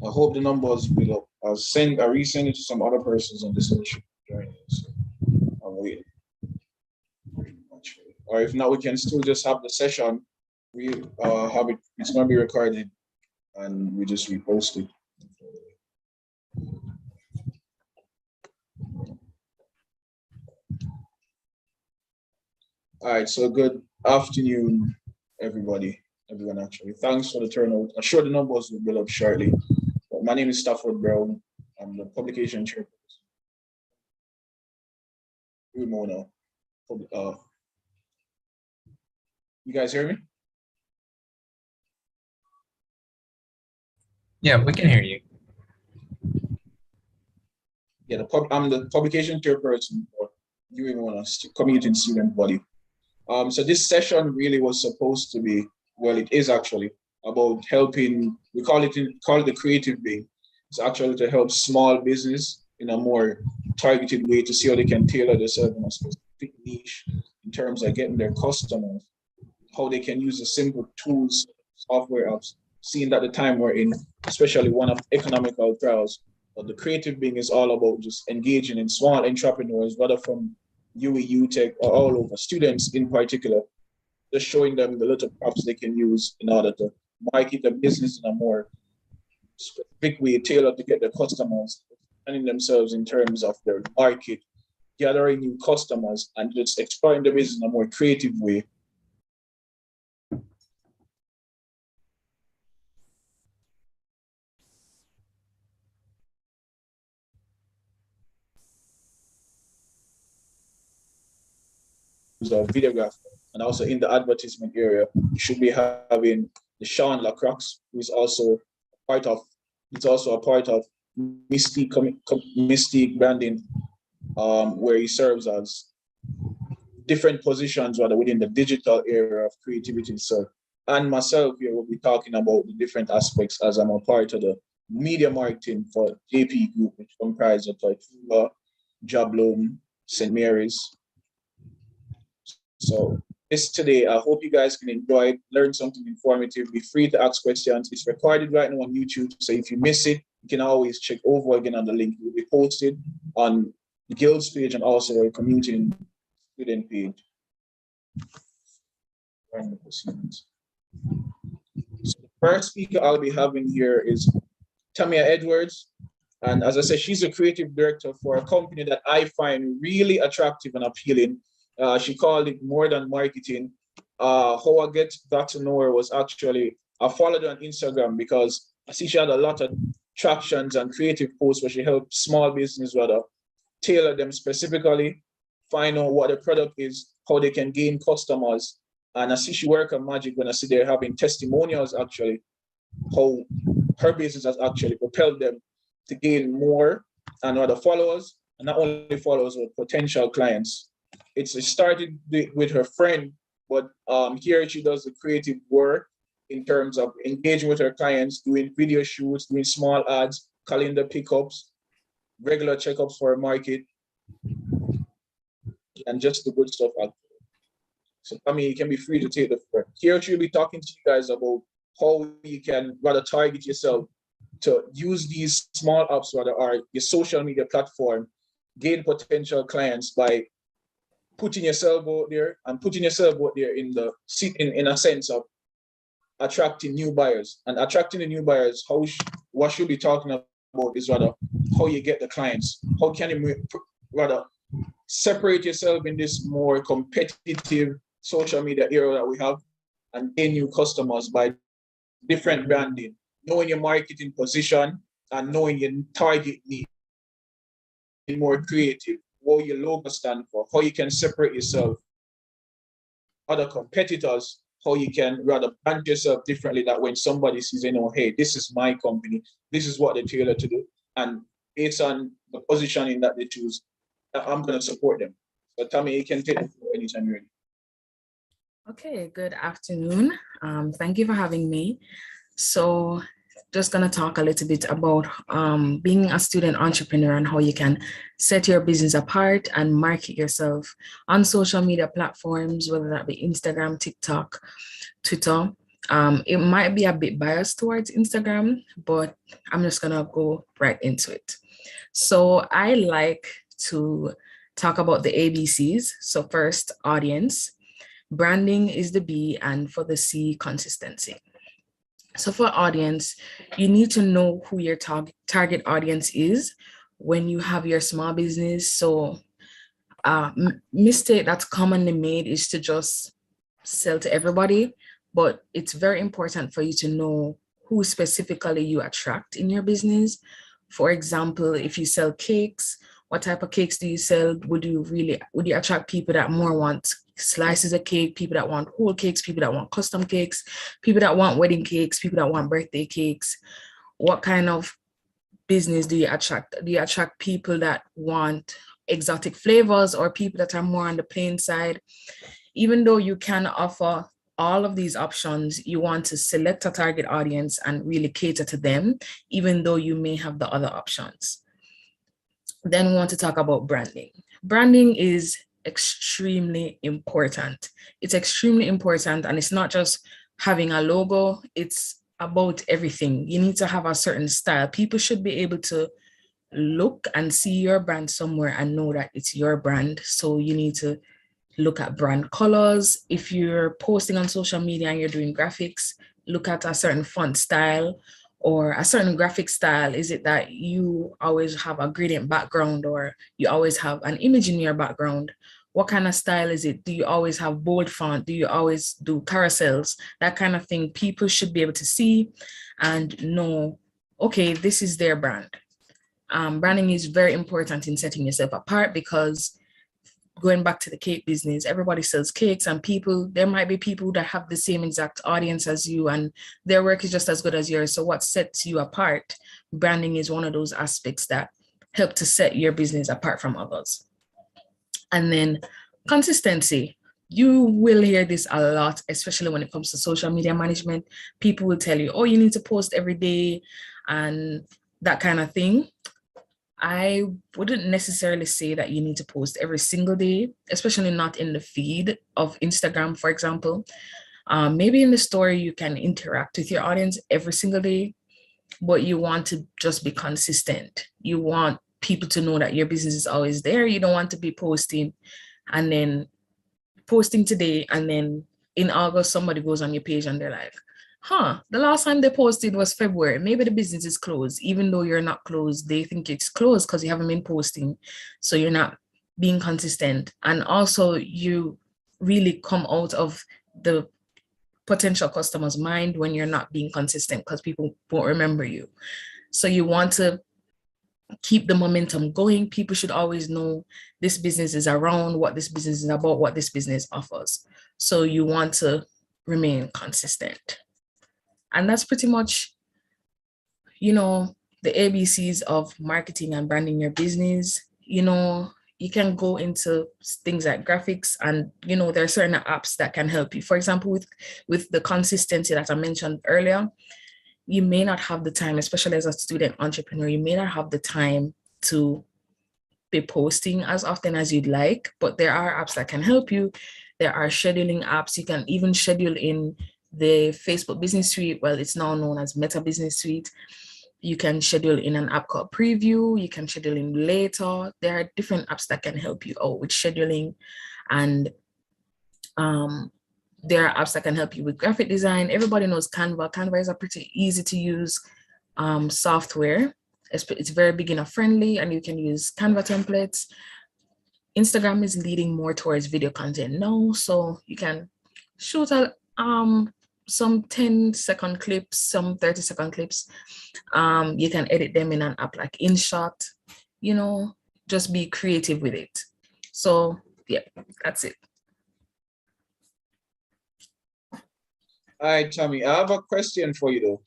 I hope the numbers will up. I resend it to some other persons on this issue. So I'm waiting. Or if not, we can still just have the session. We have it. It's going to be recorded, and we just repost it. All right. So good afternoon, everybody. Everyone, actually. Thanks for the turnout. I'm sure the numbers will build up shortly. But my name is Stafford Brown. I'm the publication chairperson. Mona. You guys hear me? Yeah, we can hear you. Yeah, I'm the publication chairperson for UWI Commuting Student Body. So this session really was supposed to be, well, it is actually about helping. We call it the creative being. It's actually to help small business in a more targeted way to see how they can tailor themselves in a specific niche in terms of getting their customers, how they can use the simple tools, software apps, seeing that the time we're in, especially one of economical trials. But the creative being is all about just engaging in small entrepreneurs, whether from UWI, UTech, or all over, students in particular, just showing them the little props they can use in order to market the business in a more specific way, tailored to get their customers, finding themselves in terms of their market, gathering new customers, and just exploring the business in a more creative way. The videographer, and also in the advertisement area, you should be having the Sean Lacroix, who is also a part of Mystique branding, where he serves as different positions rather within the digital area of creativity. So, and myself here will be talking about the different aspects as I'm a part of the media marketing for JP Group, which comprises of Tortuga, Jablum, St. Mary's. So this today, I hope you guys can enjoy it, learn something informative, be free to ask questions. It's recorded right now on YouTube, so if you miss it, you can always check over again on the link. It will be posted on the Guild's page and also a Commuting student page. So the first speaker I'll be having here is Tamia Edwards. And as I said, she's a creative director for a company that I find really attractive and appealing. She called it More Than Marketing. How I got to know her was actually, I followed her on Instagram because I see she had a lot of tractions and creative posts where she helped small business rather tailor them specifically, find out what the product is, how they can gain customers. And I see she work on magic when I see they're having testimonials actually, how her business has actually propelled them to gain more and other followers, and not only followers, but potential clients. It started with her friend, but here she does the creative work in terms of engaging with her clients, doing video shoots, doing small ads, calendar pickups, regular checkups for a market, and just the good stuff out there. So I mean, you can be free to take the floor. Here she'll be talking to you guys about how you can rather target yourself to use these small apps rather or your social media platform, gain potential clients by putting yourself out there and putting yourself out there in a sense of attracting new buyers. And attracting the new buyers, what she'll be talking about is rather how you get the clients. How can you rather separate yourself in this more competitive social media era that we have and gain new customers by different branding, knowing your marketing position and knowing your target need, more creative, what your logo stand for, how you can separate yourself other competitors, how you can rather brand yourself differently, that when somebody says, hey, this is my company, this is what they tailor to do, and based on the positioning that they choose, I'm going to support them. So Tammy, you can take it anytime you're ready. Okay, good afternoon. Thank you for having me. So just going to talk a little bit about being a student entrepreneur and how you can set your business apart and market yourself on social media platforms, whether that be Instagram, TikTok, Twitter. It might be a bit biased towards Instagram, but I'm just gonna go right into it. So I like to talk about the ABCs. So first, audience. Branding is the B, and for the C, consistency. So for audience, you need to know who your target audience is when you have your small business. So mistake that's commonly made is to just sell to everybody, but it's very important for you to know who specifically you attract in your business. For example, if you sell cakes, what type of cakes do you sell? Would you attract people that more want slices of cake, people that want whole cakes, people that want custom cakes, people that want wedding cakes, people that want birthday cakes? What kind of business do you attract? Do you attract people that want exotic flavors or people that are more on the plain side? Even though you can offer all of these options, you want to select a target audience and really cater to them, even though you may have the other options. Then we want to talk about branding. Branding is extremely important. It's extremely important, and it's not just having a logo, it's about everything. You need to have a certain style. People should be able to look and see your brand somewhere and know that it's your brand. So you need to look at brand colors. If you're posting on social media and you're doing graphics, look at a certain font style or a certain graphic style. Is it that you always have a gradient background or you always have an image in your background? What kind of style is it? Do you always have bold font? Do you always do carousels? That kind of thing. People should be able to see and know, okay, this is their brand. Branding is very important in setting yourself apart, because going back to the cake business, everybody sells cakes, and there might be people that have the same exact audience as you and their work is just as good as yours. So what sets you apart? Branding is one of those aspects that help to set your business apart from others. And then consistency. You will hear this a lot, especially when it comes to social media management. People will tell you, oh, you need to post every day and that kind of thing. I wouldn't necessarily say that you need to post every single day, especially not in the feed of Instagram, for example. Maybe in the story, you can interact with your audience every single day, but you want to just be consistent. You want people to know that your business is always there. You don't want to be posting and then posting today, and then in August, somebody goes on your page and they're like, the last time they posted was February. Maybe the business is closed. Even though you're not closed, they think it's closed because you haven't been posting. So you're not being consistent. And also you really come out of the potential customer's mind when you're not being consistent, because people won't remember you. So you want to keep the momentum going. People should always know this business is around, what this business is about, what this business offers. So you want to remain consistent. And that's pretty much, the ABCs of marketing and branding your business. You can go into things like graphics, and, there are certain apps that can help you. For example, with the consistency that I mentioned earlier, you may not have the time, especially as a student entrepreneur, you may not have the time to be posting as often as you'd like, but there are apps that can help you. There are scheduling apps. You can even schedule in the Facebook Business Suite. Well, it's now known as Meta Business Suite. You can schedule in an app called Preview. You can schedule in later. There are different apps that can help you out with scheduling. And there are apps that can help you with graphic design. Everybody knows Canva. Canva is a pretty easy to use software. It's very beginner friendly, and you can use Canva templates. Instagram is leading more towards video content now, so you can shoot some 10-second clips, some 30-second clips. You can edit them in an app like InShot. Just be creative with it. So yeah, that's it. All right, Tommy, I have a question for you though.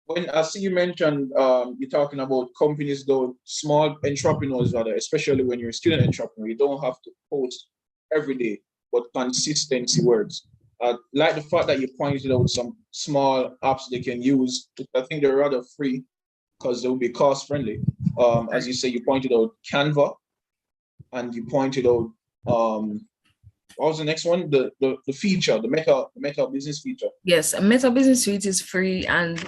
When I see you mentioned you're talking about companies though, small entrepreneurs rather, especially when you're a student entrepreneur, you don't have to post every day, but consistency works. Like the fact that you pointed out some small apps they can use. I think they're rather free because they will be cost friendly. As you say, you pointed out Canva, and you pointed out what was the next one? The feature, the meta business feature. Yes, a Meta Business Suite is free, and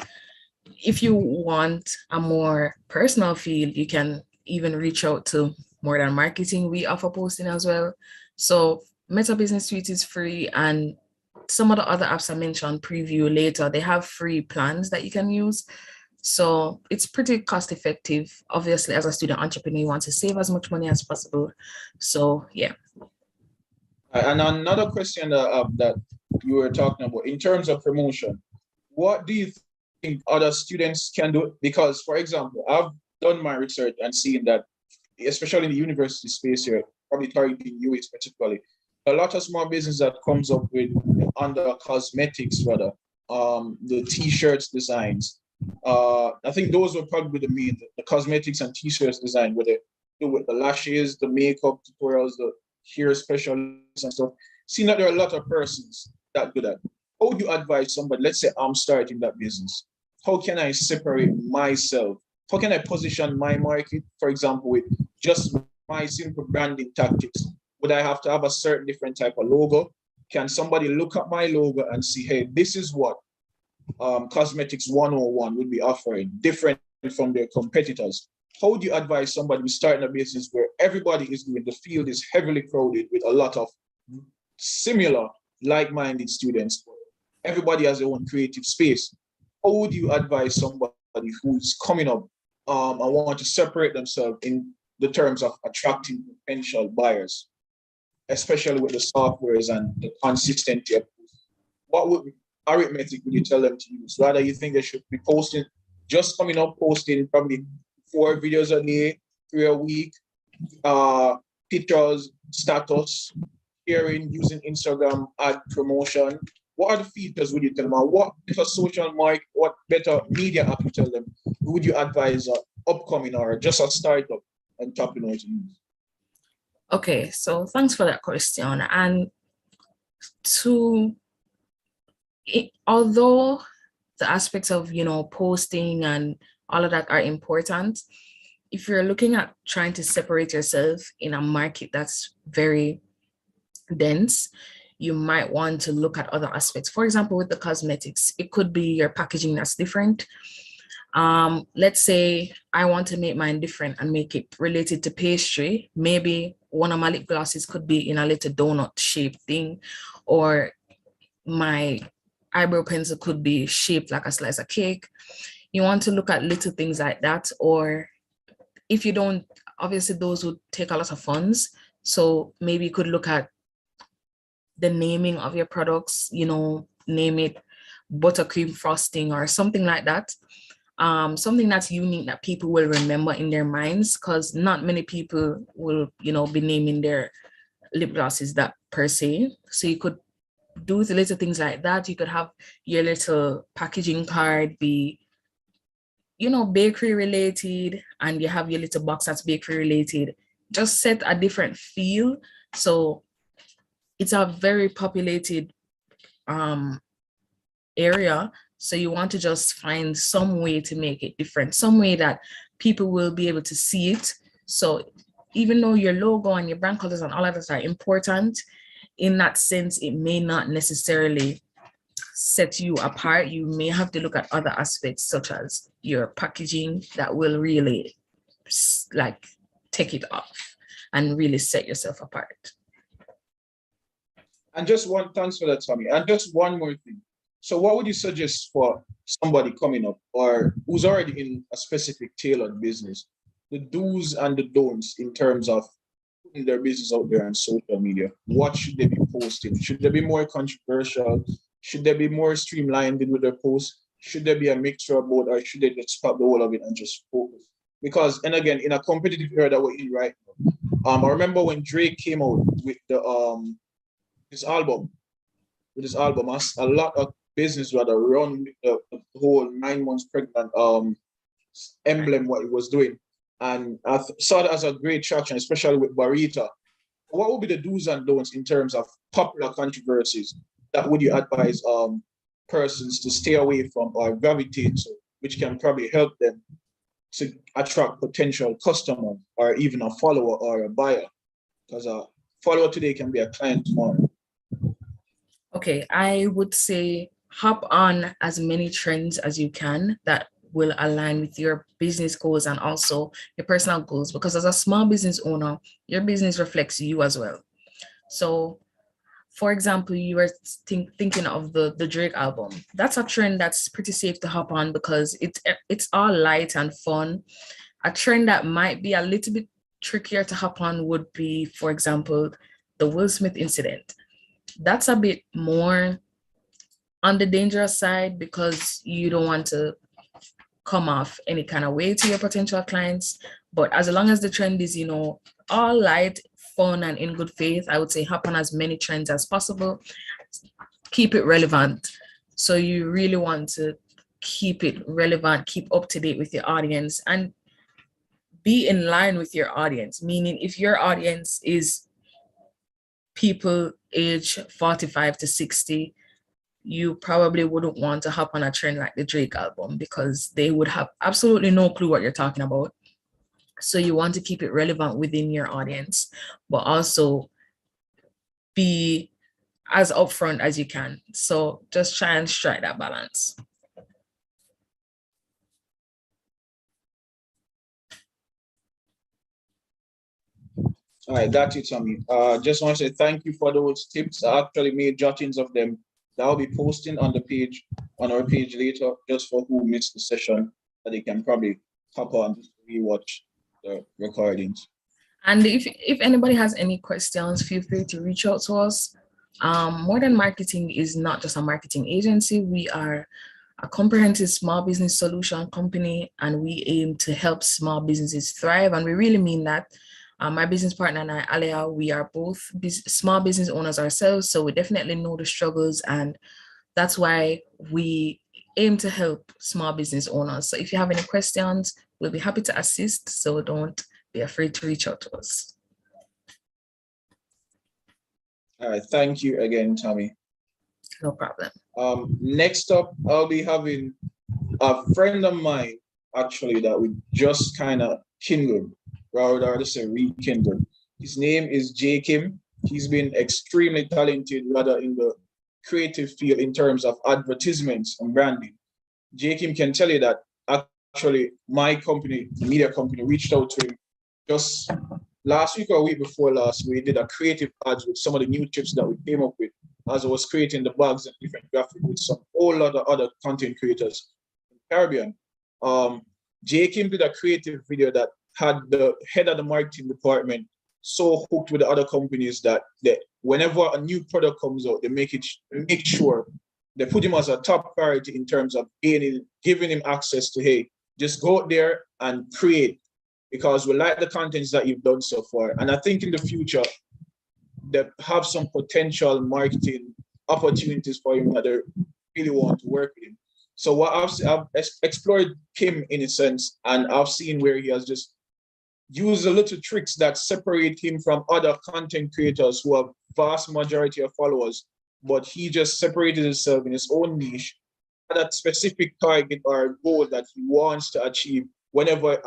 if you want a more personal feel, you can even reach out to More Than Marketing. We offer posting as well. So Meta Business Suite is free, and some of the other apps I mentioned, Preview Later, they have free plans that you can use. So it's pretty cost effective. Obviously, as a student entrepreneur, you want to save as much money as possible. So yeah. And another question that you were talking about in terms of promotion, what do you think other students can do? Because, for example, I've done my research and seen that, especially in the university space here, probably targeting UH particularly, a lot of small business that comes up with under cosmetics, rather, the t-shirts designs. I think those were probably the main, the cosmetics and t-shirts design with it, with the lashes, the makeup tutorials, the hair specialists and stuff. Seeing that there are a lot of persons that do that. How would you advise somebody, let's say I'm starting that business, how can I separate myself? How can I position my market, for example, with just my simple branding tactics? Would I have to have a certain different type of logo? Can somebody look at my logo and see, hey, this is what Cosmetics 101 would be offering, different from their competitors? How would you advise somebody who's starting a business where everybody is doing, the field is heavily crowded with a lot of similar, like-minded students? Everybody has their own creative space. How would you advise somebody who's coming up and want to separate themselves in the terms of attracting potential buyers, especially with the softwares and the consistency? What would arithmetic would you tell them to use? Rather, you think they should be posting, just coming up, posting probably 4 videos a day, 3 a week, pictures, status, sharing, using Instagram, ad promotion? What are the features would you tell them? What if a social mic, what better media app you tell them? Would you advise upcoming or just a startup and tapping out to use? Okay, so thanks for that question. And although the aspects of, posting and all of that are important, if you're looking at trying to separate yourself in a market that's very dense, you might want to look at other aspects. For example, with the cosmetics, it could be your packaging that's different. Let's say I want to make mine different and make it related to pastry. Maybe one of my lip glosses could be in a little donut shaped thing, or my eyebrow pencil could be shaped like a slice of cake. You want to look at little things like that. Or if you don't, obviously those would take a lot of funds. So maybe you could look at the naming of your products, name it buttercream frosting or something like that. Something that's unique that people will remember in their minds, because not many people will, be naming their lip glosses that per se. So you could do the little things like that. You could have your little packaging card be, bakery related, and you have your little box that's bakery related. Just set a different feel. So it's a very populated area. So you want to just find some way to make it different, some way that people will be able to see it. So even though your logo and your brand colors and all of that are important, in that sense, it may not necessarily set you apart. You may have to look at other aspects, such as your packaging, that will really take it off and really set yourself apart. And thanks for that, Tommy. And just one more thing. So what would you suggest for somebody coming up or who's already in a specific tailored business, the do's and the don'ts in terms of putting their business out there on social media? What should they be posting? Should they be more controversial? Should they be more streamlined with their posts? Should there be a mixture of both, or should they just stop the whole of it and just focus? Because, and again, in a competitive era that we're in right now, I remember when Drake came out with his album, a lot of business rather run with the whole 9 months pregnant emblem, what it was doing. And I saw it as a great traction, especially with Barita. What would be the do's and don'ts in terms of popular controversies that would you advise persons to stay away from or gravitate to, which can probably help them to attract potential customers or even a follower or a buyer? Because follower today can be a client tomorrow? Okay, I would say hop on as many trends as you can that will align with your business goals and also your personal goals, because as a small business owner, your business reflects you as well. So, for example, you were thinking of the Drake album. That's a trend that's pretty safe to hop on because it's all light and fun. A trend that might be a little bit trickier to hop on would be, for example, the Will Smith incident. That's a bit more on the dangerous side because you don't want to come off any kind of way to your potential clients. But as long as the trend is, all light, fun, and in good faith, I would say hop on as many trends as possible. Keep it relevant. So you really want to keep it relevant, keep up to date with your audience, and be in line with your audience. Meaning, if your audience is people age 45 to 60, you probably wouldn't want to hop on a trend like the Drake album because they would have absolutely no clue what you're talking about. So you want to keep it relevant within your audience, but also be as upfront as you can. So just try and strike that balance. All right, got you, Tommy. Just want to say thank you for those tips. I actually made jottings of them that I'll be posting on the page, on our page later, just for who missed the session, that they can probably hop on just to rewatch the recordings. And if anybody has any questions, feel free to reach out to us. More Than Marketing is not just a marketing agency. We are a comprehensive small business solution company, and we aim to help small businesses thrive. And we really mean that. My business partner and I, Alia, we are both small business owners ourselves. So we definitely know the struggles, and that's why we aim to help small business owners. So if you have any questions, we'll be happy to assist. So don't be afraid to reach out to us. All right, thank you again, Tommy. No problem. Next up, I'll be having a friend of mine, actually, that we just kind of kindled, rather to say rekindled. His name is J. Kim. He's been extremely talented, rather in the creative field in terms of advertisements and branding. J. Kim can tell you that actually my company, the media company, reached out to him just last week or a week before last. We did a creative ads with some of the new chips that we came up with as I was creating the bags and different graphics with some whole lot of other content creators in the Caribbean. J. Kim did a creative video that had the head of the marketing department so hooked with the other companies that whenever a new product comes out, they make sure they put him as a top priority in terms of giving him access to, hey, just go out there and create, because we like the contents that you've done so far. And I think in the future, they have some potential marketing opportunities for him that they really want to work with him. So what I've explored Kim in a sense, and I've seen where he has just used a little tricks that separate him from other content creators who have vast majority of followers, but he just separated himself in his own niche, that specific target or goal that he wants to achieve whenever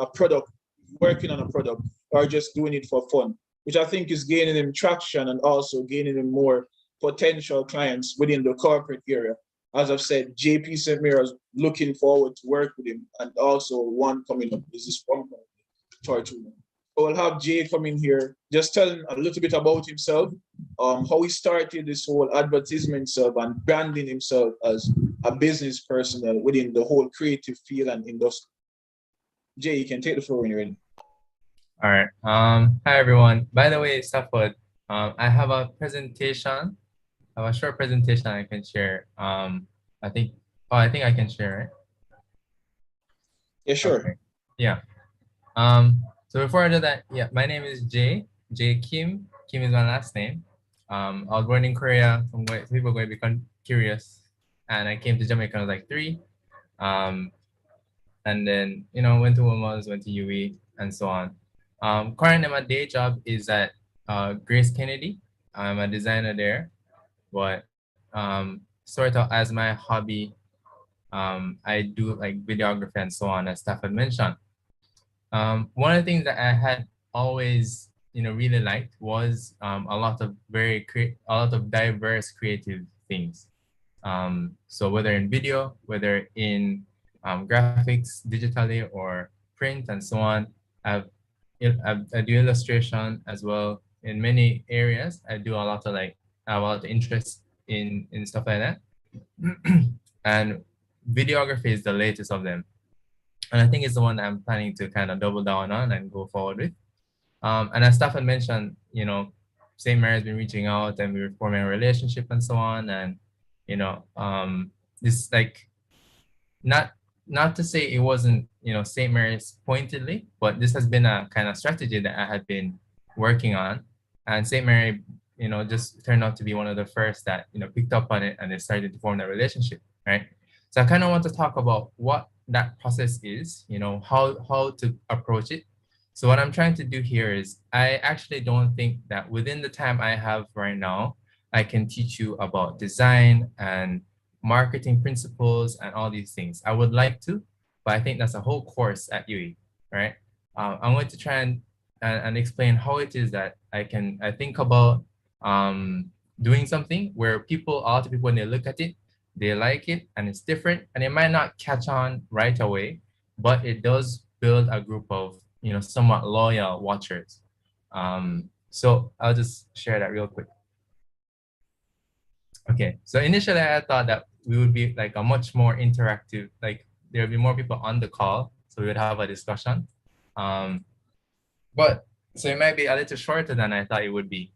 working on a product or just doing it for fun, which I think is gaining him traction and also gaining him more potential clients within the corporate area. As I've said, JP St. Mirrors looking forward to work with him, and also one coming up is this one Tortuna. So we'll have Jay come in here, just telling a little bit about himself, how he started this whole advertisement stuff and branding himself as a business personnel within the whole creative field and industry. Jay, you can take the floor when you're ready. All right. Hi everyone. By the way, Stafford, I have a presentation. I have a short presentation I can share. I think I can share, right? Yeah, sure. Okay. Yeah. So before I do that, yeah, my name is Jay Kim. Kim is my last name. I was born in Korea. Some people are going to become curious, and I came to Jamaica when I was like 3. And then went to Wilmos, went to UWI, and so on. Currently, my day job is at Grace Kennedy. I'm a designer there, but sort of as my hobby, I do like videography and so on, as Staff had mentioned. One of the things that I had always really liked was a lot of diverse creative things. So whether in video, whether in graphics, digitally or print and so on, I've, I do illustration as well in many areas. I do a lot of I have a lot of interest in stuff like that. And videography is the latest of them. And I think it's the one that I'm planning to kind of double down on and go forward with. And as Stefan mentioned, St. Mary's been reaching out and we were forming a relationship and so on. And, this not not to say it wasn't, St. Mary's pointedly, but this has been a kind of strategy that I had been working on. And St. Mary, just turned out to be one of the first that, picked up on it and they started to form that relationship, right? So I kind of want to talk about what that process is, how to approach it. So what I'm trying to do here is I actually don't think that within the time I have right now, I can teach you about design and marketing principles and all these things. I would like to, but I think that's a whole course at UE, right? I'm going to try and explain how it is that I think about doing something where a lot of people, when they look at it, they like it and it's different and it might not catch on right away, but it does build a group of, somewhat loyal watchers. So I'll just share that real quick. Okay, so initially I thought that we would be like a much more interactive, like there would be more people on the call, so we would have a discussion. But so it might be a little shorter than I thought it would be.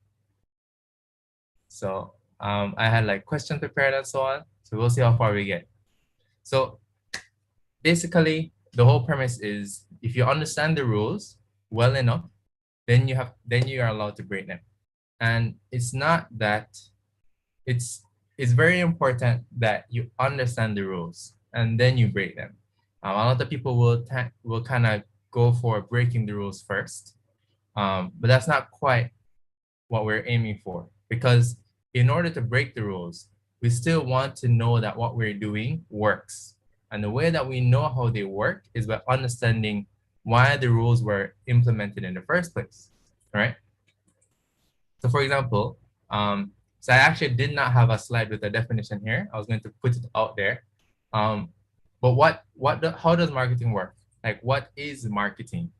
So I had like questions prepared and so on. So we'll see how far we get. So basically, the whole premise is if you understand the rules well enough, then you are allowed to break them. And it's not that it's very important that you understand the rules and then you break them. A lot of people will kind of go for breaking the rules first, but that's not quite what we're aiming for, because in order to break the rules, we still want to know that what we're doing works. And the way that we know how they work is by understanding why the rules were implemented in the first place, right? So for example, so I actually did not have a slide with a definition here. I was going to put it out there. But how does marketing work? Like, what is marketing,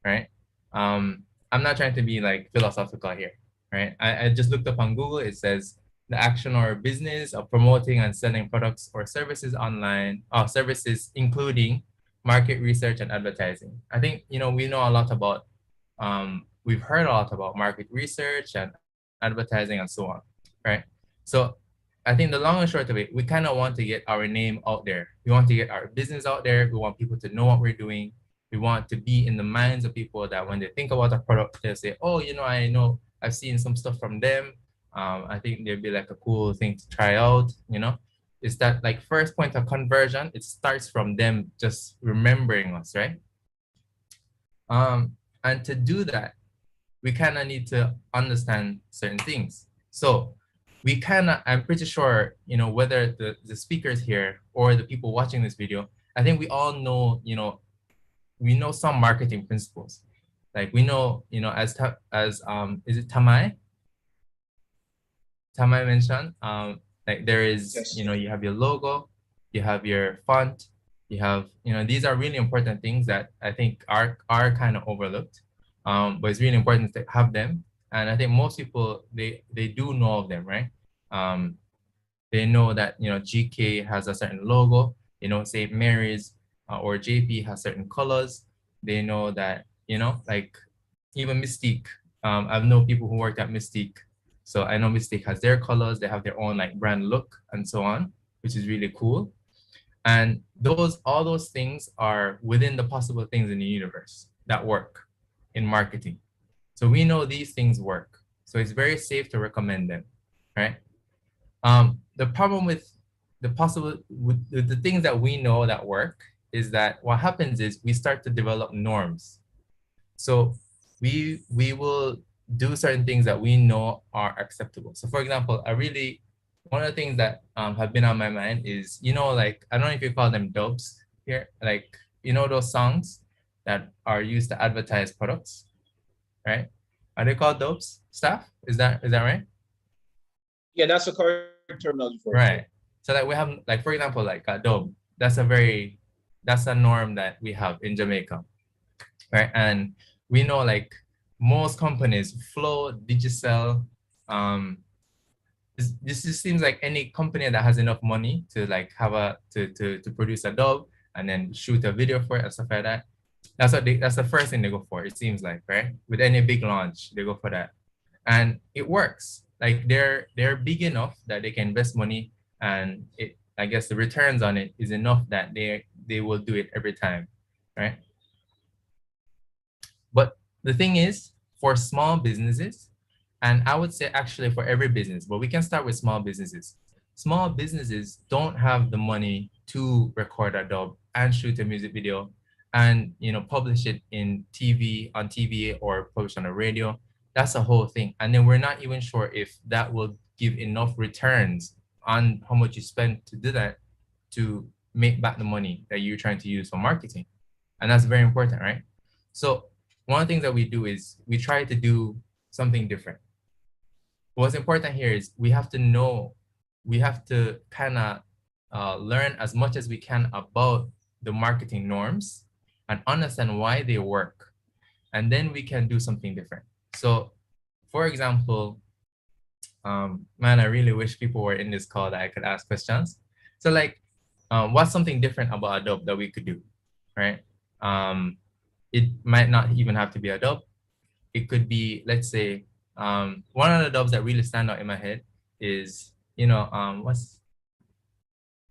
right? I'm not trying to be like philosophical here, right? I just looked up on Google. It says the action or business of promoting and selling products or services online, services including market research and advertising. I think, we know a lot about, we've heard a lot about market research and advertising and so on, right? So I think the long and short of it, we kind of want to get our name out there. We want to get our business out there. We want people to know what we're doing. We want to be in the minds of people that when they think about a product, they'll say, oh, I know I've seen some stuff from them. I think there'd be like a cool thing to try out, It's that like first point of conversion, it starts from them just remembering us, right? And to do that, we kind of need to understand certain things. So I'm pretty sure, whether the speakers here or the people watching this video, I think we all know, we know some marketing principles. Like we know, as is it Tamai? Tamai mentioned, like there is, Yes. You have your logo, you have your font, you have, these are really important things that I think are kind of overlooked. But it's really important to have them. And I think most people, they do know of them, right? They know that, GK has a certain logo, St. Mary's or JP has certain colors. They know that, like even Mystique, I've known people who worked at Mystique. So I know Mystique has their colors, they have their own like brand look and so on, which is really cool. And all those things are within the possible things in the universe that work in marketing. So we know these things work. So it's very safe to recommend them, right? The problem with the things that we know that work is that what happens is we start to develop norms. So we will do certain things that we know are acceptable. So for example, one of the things that have been on my mind is, like, I don't know if you call them dubs here, like, those songs that are used to advertise products. right? Are they called dopes, staff? Is that right? Yeah, that's the correct terminology for it. Right. So like we have, like, for example, like a dope, that's a norm that we have in Jamaica, right? And we know like most companies, Flow, Digicel, um, this just seems like any company that has enough money to like have to produce a dub and then shoot a video for it and stuff like that. That's the first thing they go for, it seems like, right? With any big launch, they go for that. And it works. Like they're big enough that they can invest money, and I guess the returns on it is enough that they will do it every time, right? But the thing is, for small businesses, and I would say actually for every business, but we can start with small businesses. Small businesses don't have the money to record a dub and shoot a music video and publish it on TV or publish on the radio. That's a whole thing. And then we're not even sure if that will give enough returns on how much you spend to do that to make back the money that you're trying to use for marketing. And that's very important, right? So one of the things that we do is we try to do something different. What's important here is we have to kind of learn as much as we can about the marketing norms and understand why they work. And then we can do something different. So for example, man, I really wish people were in this call that I could ask questions. So like, what's something different about Adobe that we could do, right? It might not even have to be Adobe. It could be, let's say, one of the dubs that really stand out in my head is, what's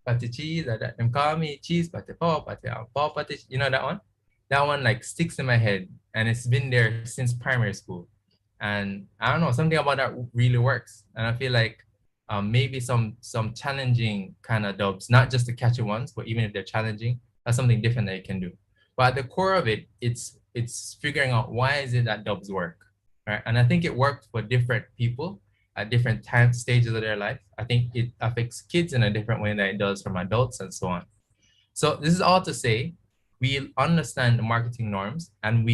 patty cheese, that them call me cheese, patty paw, patty, that one? That one like sticks in my head, and it's been there since primary school. And I don't know, something about that really works. And I feel like maybe some challenging kind of dubs, not just the catchy ones, but even if they're challenging, that's something different that you can do. But at the core of it, it's figuring out why is it that dubs work, right? And I think it worked for different people at different stages of their life. I think it affects kids in a different way than it does from adults and so on. So this is all to say, we understand the marketing norms, and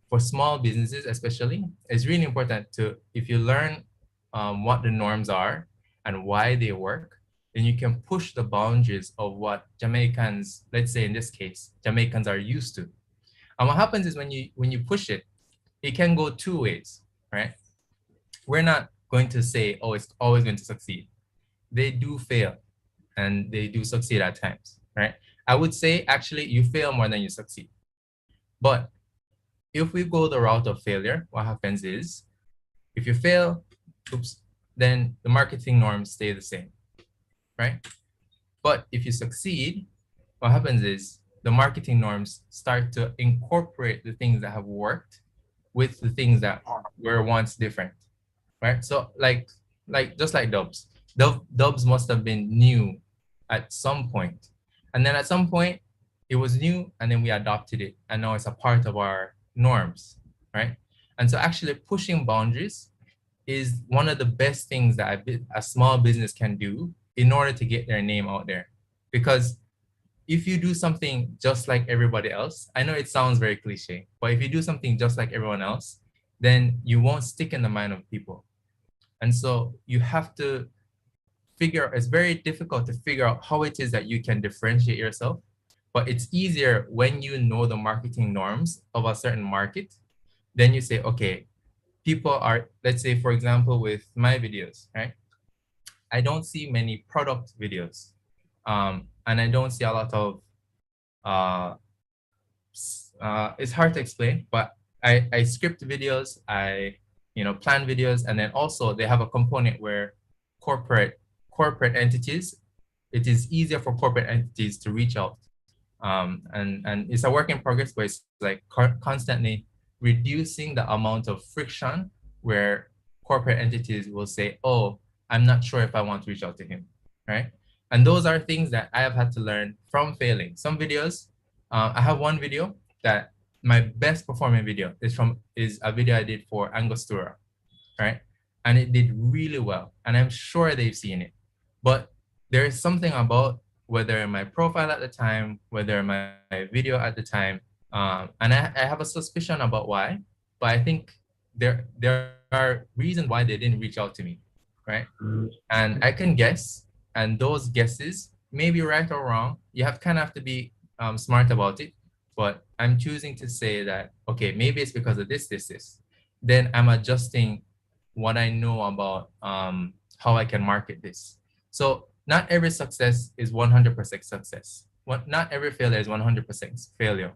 for small businesses especially, it's really important to, if you learn what the norms are and why they work, then you can push the boundaries of what Jamaicans, let's say in this case, Jamaicans are used to. And what happens is when you push it, it can go two ways, right? We're not going to say, oh, it's always going to succeed. They do fail and they do succeed at times, right? I would say actually you fail more than you succeed. But if we go the route of failure, what happens is if you fail, then the marketing norms stay the same, right? But if you succeed, what happens is the marketing norms start to incorporate the things that have worked with the things that were once different, right? So like just like dubs, dubs must have been new at some point. And then at some point it was new, and then we adopted it, and now it's a part of our norms, right? And so actually pushing boundaries is one of the best things that a small business can do in order to get their name out there. Because if you do something just like everybody else, I know it sounds very cliche, but if you do something just like everyone else, then you won't stick in the mind of people. And so you have to it's very difficult to figure out how it is that you can differentiate yourself, but it's easier when you know the marketing norms of a certain market. Then you say, okay, people are, let's say, for example, with my videos, right? I don't see many product videos. And I don't see a lot of, it's hard to explain, but I script videos, I plan videos, and then also they have a component where corporate entities, it is easier for corporate entities to reach out. And it's a work in progress, but it's like constantly reducing the amount of friction where corporate entities will say, oh, I'm not sure if I want to reach out to him, right? And those are things that I have had to learn from failing. Some videos, I have one video that my best performing video is a video I did for Angostura, right? And it did really well. And I'm sure they've seen it. But there is something about whether my profile at the time, whether my video at the time, and I have a suspicion about why, but I think there are reasons why they didn't reach out to me, right? And I can guess, and those guesses may be right or wrong. You have to be smart about it. But I'm choosing to say that, okay, maybe it's because of this. Then I'm adjusting what I know about how I can market this. So not every success is 100% success. Not every failure is 100% failure.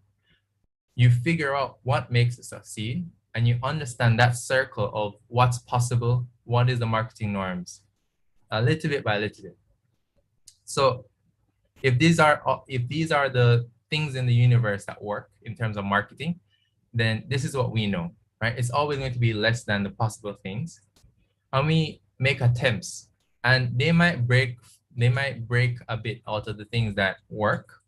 You figure out what makes it succeed, and you understand that circle of what's possible, what is the marketing norms, a little bit by little bit. So if these are the things in the universe that work in terms of marketing, then this is what we know, right? It's always going to be less than the possible things. And we make attempts, and they might break a bit out of the things that work.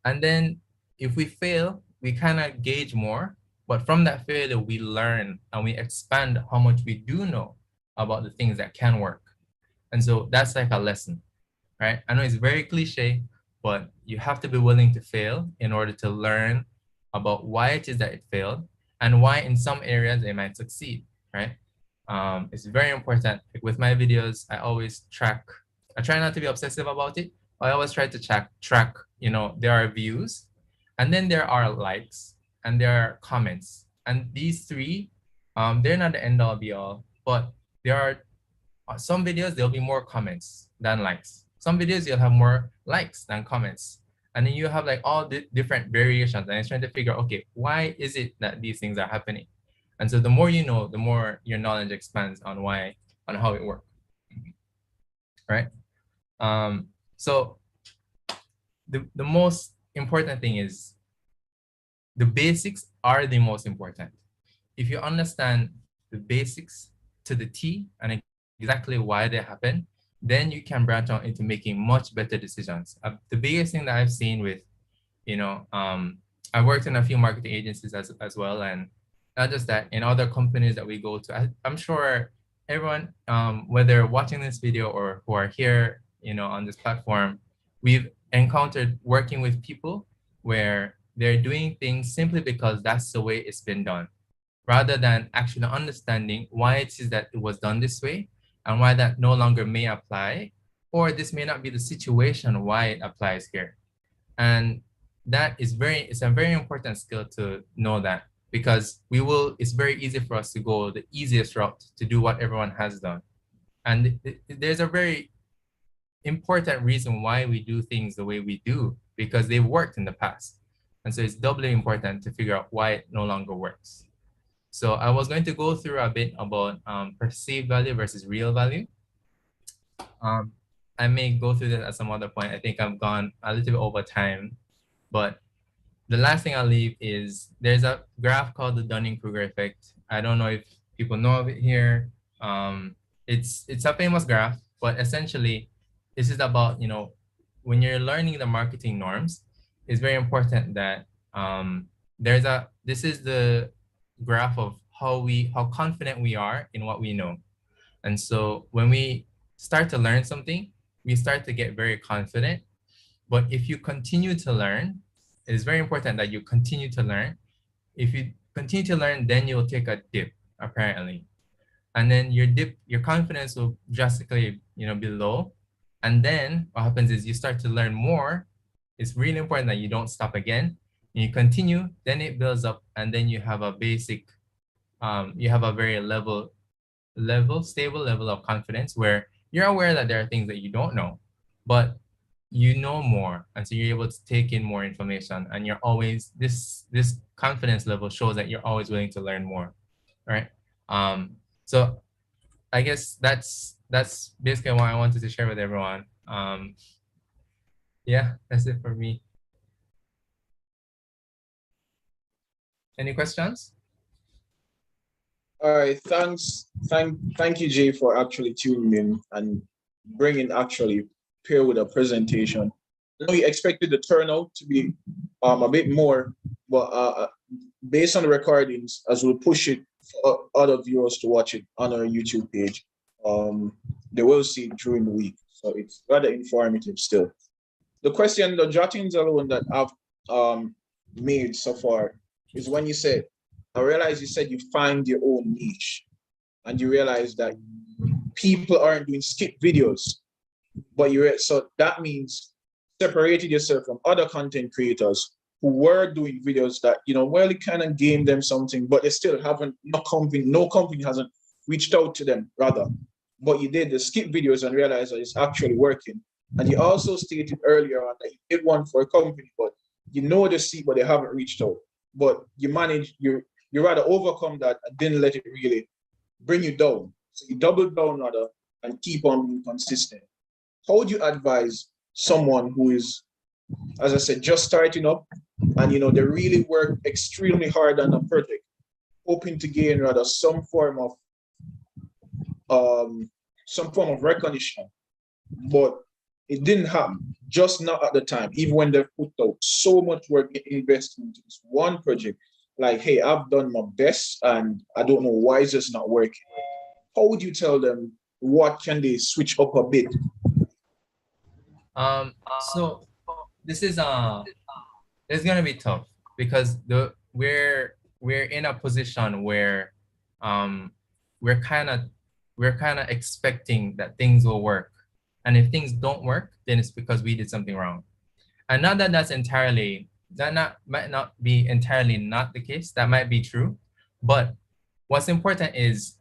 And then if we fail, we kind of gauge more, but from that failure, we learn and we expand how much we do know about the things that can work. And so that's like a lesson, right? I know it's very cliche, but you have to be willing to fail in order to learn about why it is that it failed and why in some areas they might succeed, right? It's very important. Like with my videos, I always track. I try not to be obsessive about it. I always try to track, there are views, and then there are likes, and there are comments. And these three, they're not the end all be all, but there are some videos, there'll be more comments than likes. Some videos you'll have more likes than comments. And then you have like all the different variations, and it's trying to figure, okay, why is it that these things are happening? And so the more you know, the more your knowledge expands on how it works, right? So the most important thing is the basics are the most important. If you understand the basics to the T and exactly why they happen, then you can branch out into making much better decisions. The biggest thing that I've seen with, I worked in a few marketing agencies as well, and not just that, in other companies that we go to, I'm sure everyone, whether watching this video or who are here, on this platform, we've encountered working with people where they're doing things simply because that's the way it's been done, rather than actually understanding why it is that it was done this way and why that no longer may apply, or this may not be the situation why it applies here. And that is it's a very important skill to know that, because it's very easy for us to go the easiest route to do what everyone has done. And there's a very important reason why we do things the way we do, because they've worked in the past. And so it's doubly important to figure out why it no longer works. So I was going to go through a bit about perceived value versus real value. I may go through that at some other point. I think I've gone a little bit over time, but the last thing I'll leave is there's a graph called the Dunning-Kruger effect. I don't know if people know of it here. It's a famous graph, but essentially this is about, when you're learning the marketing norms, it's very important that this is the graph of how confident we are in what we know. And so when we start to learn something, we start to get very confident. But if you continue to learn, it is very important that you continue to learn. If you continue to learn, then you'll take a dip, apparently. And then your confidence will drastically, be low. And then what happens is you start to learn more. It's really important that you don't stop again. And you continue, then it builds up, and then you have a basic, you have a very stable level of confidence where you're aware that there are things that you don't know, but you know more. And so you're able to take in more information, and you're always, this confidence level shows that you're always willing to learn more, right? So I guess that's basically what I wanted to share with everyone. Yeah, that's it for me. Any questions? All right, thanks. Thank you, Jay, for actually tuning in and bringing actually pair with a presentation. I know you expected the turnout to be a bit more, but based on the recordings, as we'll push it for other viewers to watch it on our YouTube page, they will see it during the week. So it's rather informative still. The jottings alone that I've made so far is when you said I realize you said you find your own niche, and you realize that people aren't doing skip videos, but so that means separated yourself from other content creators who were doing videos that, well, it kind of gave them something, but they still haven't, no company hasn't reached out to them, rather. But you did the skip videos and realized that it's actually working. And you also stated earlier on that you did one for a company, but you know the seat, but they haven't reached out. But you managed, you rather overcome that and didn't let it really bring you down. So you double down rather and keep on being consistent. How would you advise someone who is, as I said, just starting up and they really work extremely hard on a project, hoping to gain rather some form of recognition, but it didn't happen, just not at the time, even when they've put out so much work and investment into this one project, like, hey, I've done my best and I don't know why it's just not working. How would you tell them what can they switch up a bit? So this is it's gonna be tough because we're in a position where we're kind of expecting that things will work, and if things don't work, then it's because we did something wrong. And not that might not be entirely not the case. That might be true, but what's important is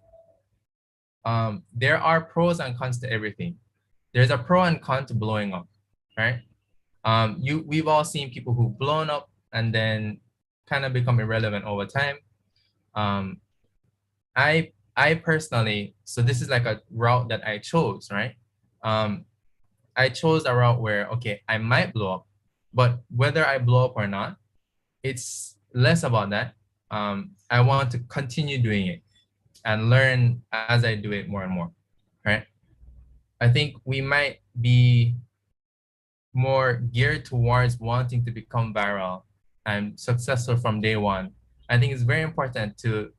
there are pros and cons to everything. There's a pro and con to blowing up, right? We've all seen people who've blown up and then kind of become irrelevant over time. I personally, so this is like a route that I chose, right? I chose a route where, okay, I might blow up, but whether I blow up or not, it's less about that. I want to continue doing it and learn as I do it more and more, right? I think we might be more geared towards wanting to become viral and successful from day one. I think it's very important to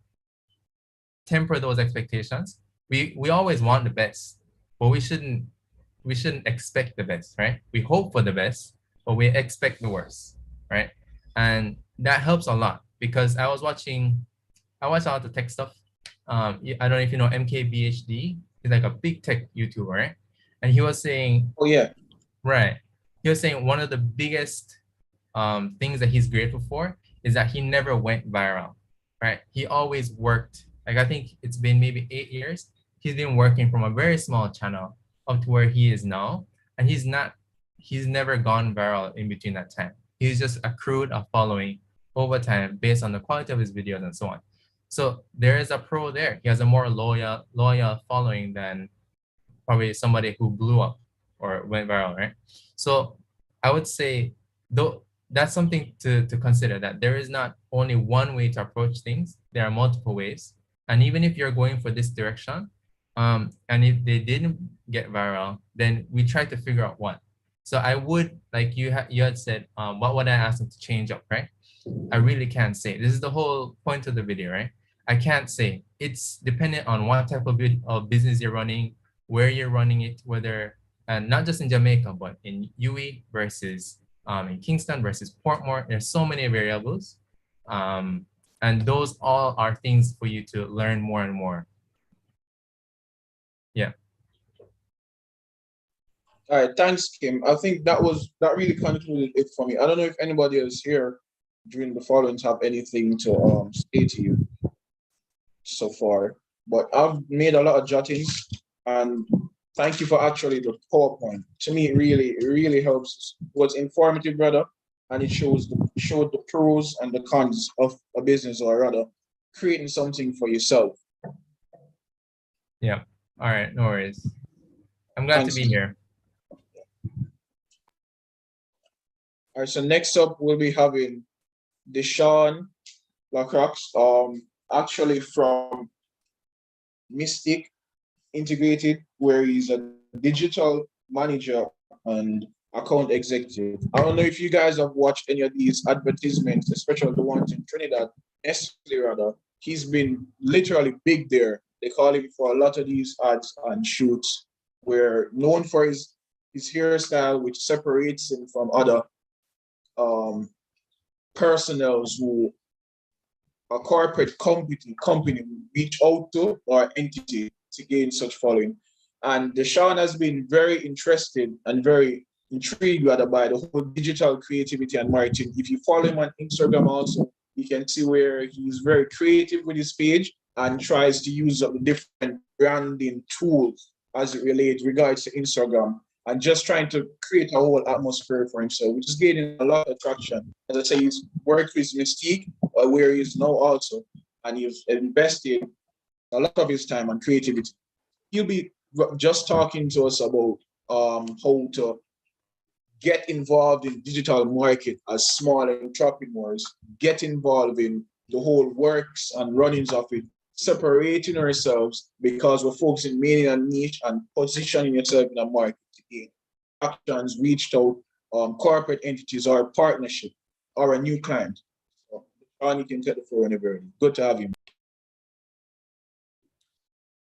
temper those expectations. We always want the best, but we shouldn't expect the best, right? We hope for the best, but we expect the worst, right? And that helps a lot because I watch a lot of tech stuff. I don't know if you know MKBHD. He's like a big tech YouTuber, right? And he was saying, Oh yeah, right. He was saying one of the biggest things that he's grateful for is that he never went viral, right? He always worked, like I think it's been maybe 8 years. He's been working from a very small channel up to where he is now. And he's never gone viral in between that time. He's just accrued a following over time based on the quality of his videos and so on. So there is a pro there. He has a more loyal following than probably somebody who blew up or went viral, right? So I would say, though, that's something to consider, that there is not only one way to approach things, there are multiple ways. And even if you're going for this direction, and if they didn't get viral, then we try to figure out what. So I would, like you had said, what would I ask them to change up, right? I really can't say. This is the whole point of the video, right? I can't say. It's dependent on what type of business you're running, where you're running it, whether, and not just in Jamaica, but in UWI versus in Kingston versus Portmore. There's so many variables. And those all are things for you to learn more and more. Yeah. All right, thanks, Kim. I think that really concluded it for me. I don't know if anybody else here during the following have anything to say to you so far, but I've made a lot of jottings, and thank you for actually the PowerPoint. To me, it really helps. It was informative, brother, and it showed the pros and the cons of a business, or rather, creating something for yourself. Yeah. All right. No worries. I'm glad to be here. All right. So next up, we'll be having Deshaun Lacroix, actually from Mystic Integrated, where he's a digital manager and account executive. I don't know if you guys have watched any of these advertisements, especially the ones in Trinidad, Nestle rather. He's been literally big there. They call him for a lot of these ads and shoots, where known for his hairstyle, which separates him from other personnels who a corporate company will reach out to or entity to gain such following. And Deshaun has been very interested and very intrigued rather by the whole digital creativity and marketing. If you follow him on Instagram also, you can see where he's very creative with his page and tries to use up the different branding tools as it relates regards to Instagram and just trying to create a whole atmosphere for himself, which is gaining a lot of traction. As I say, he's worked with Mystique, where he is now also, and he's invested a lot of his time on creativity. He'll be just talking to us about how to get involved in digital market as small entrepreneurs, get involved in the whole works and runnings of it, separating ourselves because we're focusing mainly on niche and positioning yourself in a market to gain actions reached out, corporate entities or partnership or a new client. So, Sean, you can take the floor whenever. Good to have you.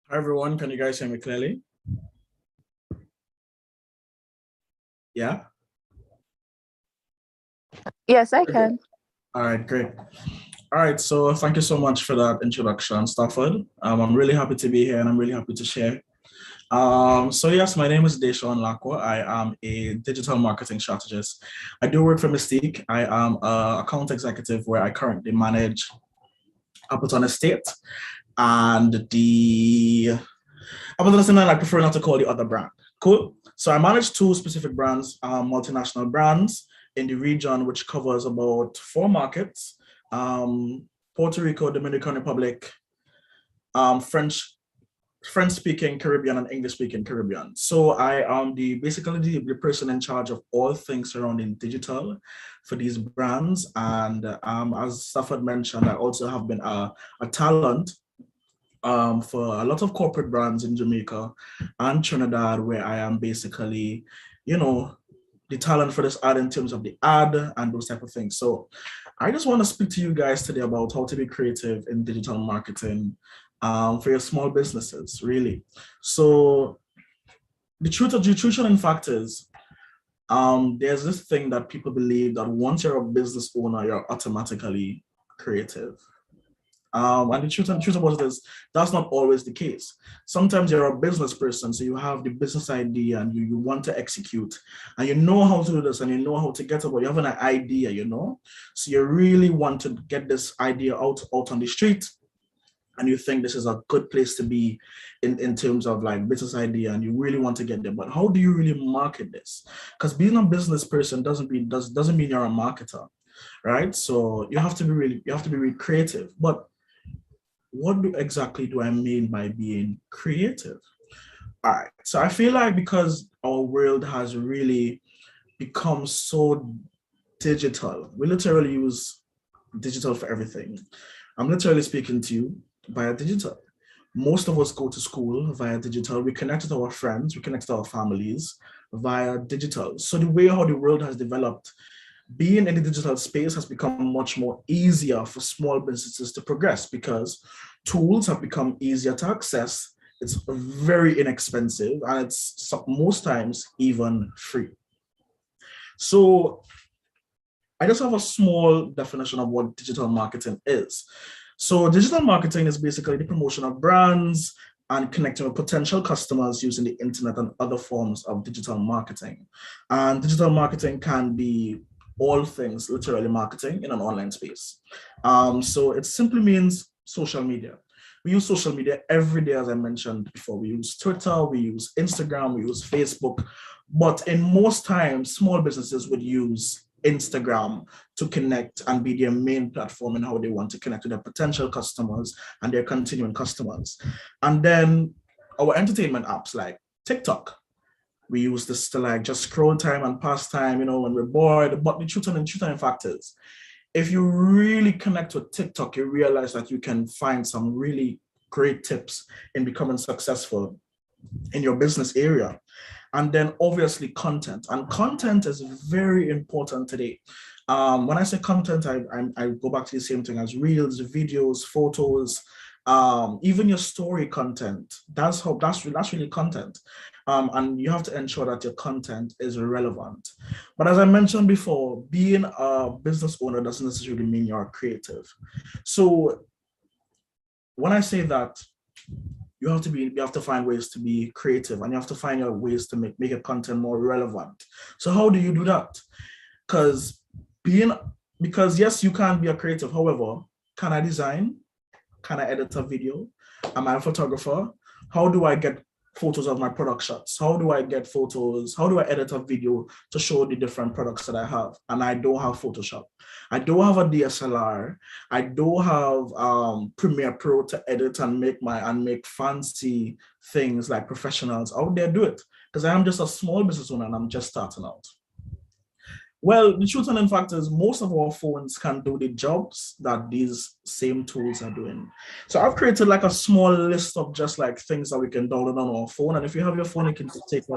Hi everyone, can you guys hear me clearly? Yeah? Yes, I can. All right, great. All right, so thank you so much for that introduction, Stafford. I'm really happy to be here and I'm really happy to share. So yes, my name is Deshaun Lakwa. I am a digital marketing strategist. I do work for Mystique. I am an account executive where I currently manage Appleton Estate and Appleton Estate, I prefer not to call the other brand. Cool. So I manage two specific brands, multinational brands in the region, which covers about 4 markets, Puerto Rico, Dominican Republic, French-speaking Caribbean and English-speaking Caribbean. So I am basically the person in charge of all things surrounding digital for these brands. And as Stafford mentioned, I also have been a talent for a lot of corporate brands in Jamaica and Trinidad, where I am basically, the talent for this ad in terms of the ad and those type of things. So I just want to speak to you guys today about how to be creative in digital marketing for your small businesses, really. So the truth in fact is, there's this thing that people believe that once you're a business owner, you're automatically creative. And the truth about it is that's not always the case. Sometimes you're a business person, so you have the business idea and you want to execute and you know how to do this and you know how to get about, you have an idea, so you really want to get this idea out on the street and you think this is a good place to be in terms of like business idea and you really want to get there. But how do you really market this? Because being a business person doesn't mean you're a marketer, right? So you have to be really creative. But what exactly do I mean by being creative? All right, so I feel like because our world has really become so digital, we literally use digital for everything. I'm literally speaking to you via digital. Most of us go to school via digital. We connect with our friends, we connect with our families via digital. So the way how the world has developed, being in the digital space has become much more easier for small businesses to progress because tools have become easier to access. It's very inexpensive and it's most times even free. So I just have a small definition of what digital marketing is. So digital marketing is basically the promotion of brands and connecting with potential customers using the internet and other forms of digital marketing. And digital marketing can be all things literally marketing in an online space. So it simply means social media. We use social media every day, as I mentioned before. We use Twitter, we use Instagram, we use Facebook, but in most times, small businesses would use Instagram to connect and be their main platform in how they want to connect with their potential customers and their continuing customers. And then our entertainment apps like TikTok, we use this to like just scroll time and pass time, when we're bored. But the truth in fact is, if you really connect with TikTok, you realize that you can find some really great tips in becoming successful in your business area. And then obviously content. And content is very important today. When I say content, I go back to the same thing as reels, videos, photos, even your story content. That's really content. and you have to ensure that your content is relevant. But as I mentioned before, being a business owner doesn't necessarily mean you're creative. So when I say that, you have to find ways to be creative, and you have to find your ways to make your content more relevant. So how do you do that? Because yes, you can be a creative. However, can I design? Can I edit a video? Am I a photographer? How do I get photos of my product shots? How do I get photos? How do I edit a video to show the different products that I have? And I don't have Photoshop. I don't have a DSLR. I don't have Premiere Pro to edit and make fancy things like professionals out there do it, because I am just a small business owner and I'm just starting out. Well, the truth and in fact is most of our phones can do the jobs that these same tools are doing. So I've created like a small list of just like things that we can download on our phone. And if you have your phone, you can take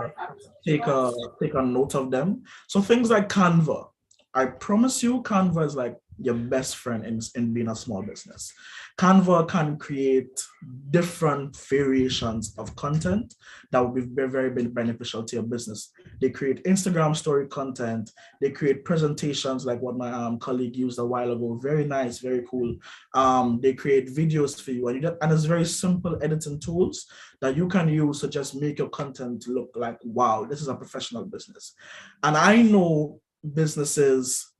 a note of them. So things like Canva. I promise you, Canva is like your best friend in being a small business. Canva can create different variations of content that will be very, very beneficial to your business. They create Instagram story content. They create presentations like what my colleague used a while ago. Very nice, very cool. They create videos for you, and it's very simple editing tools that you can use to just make your content look like, wow, this is a professional business. And I know businesses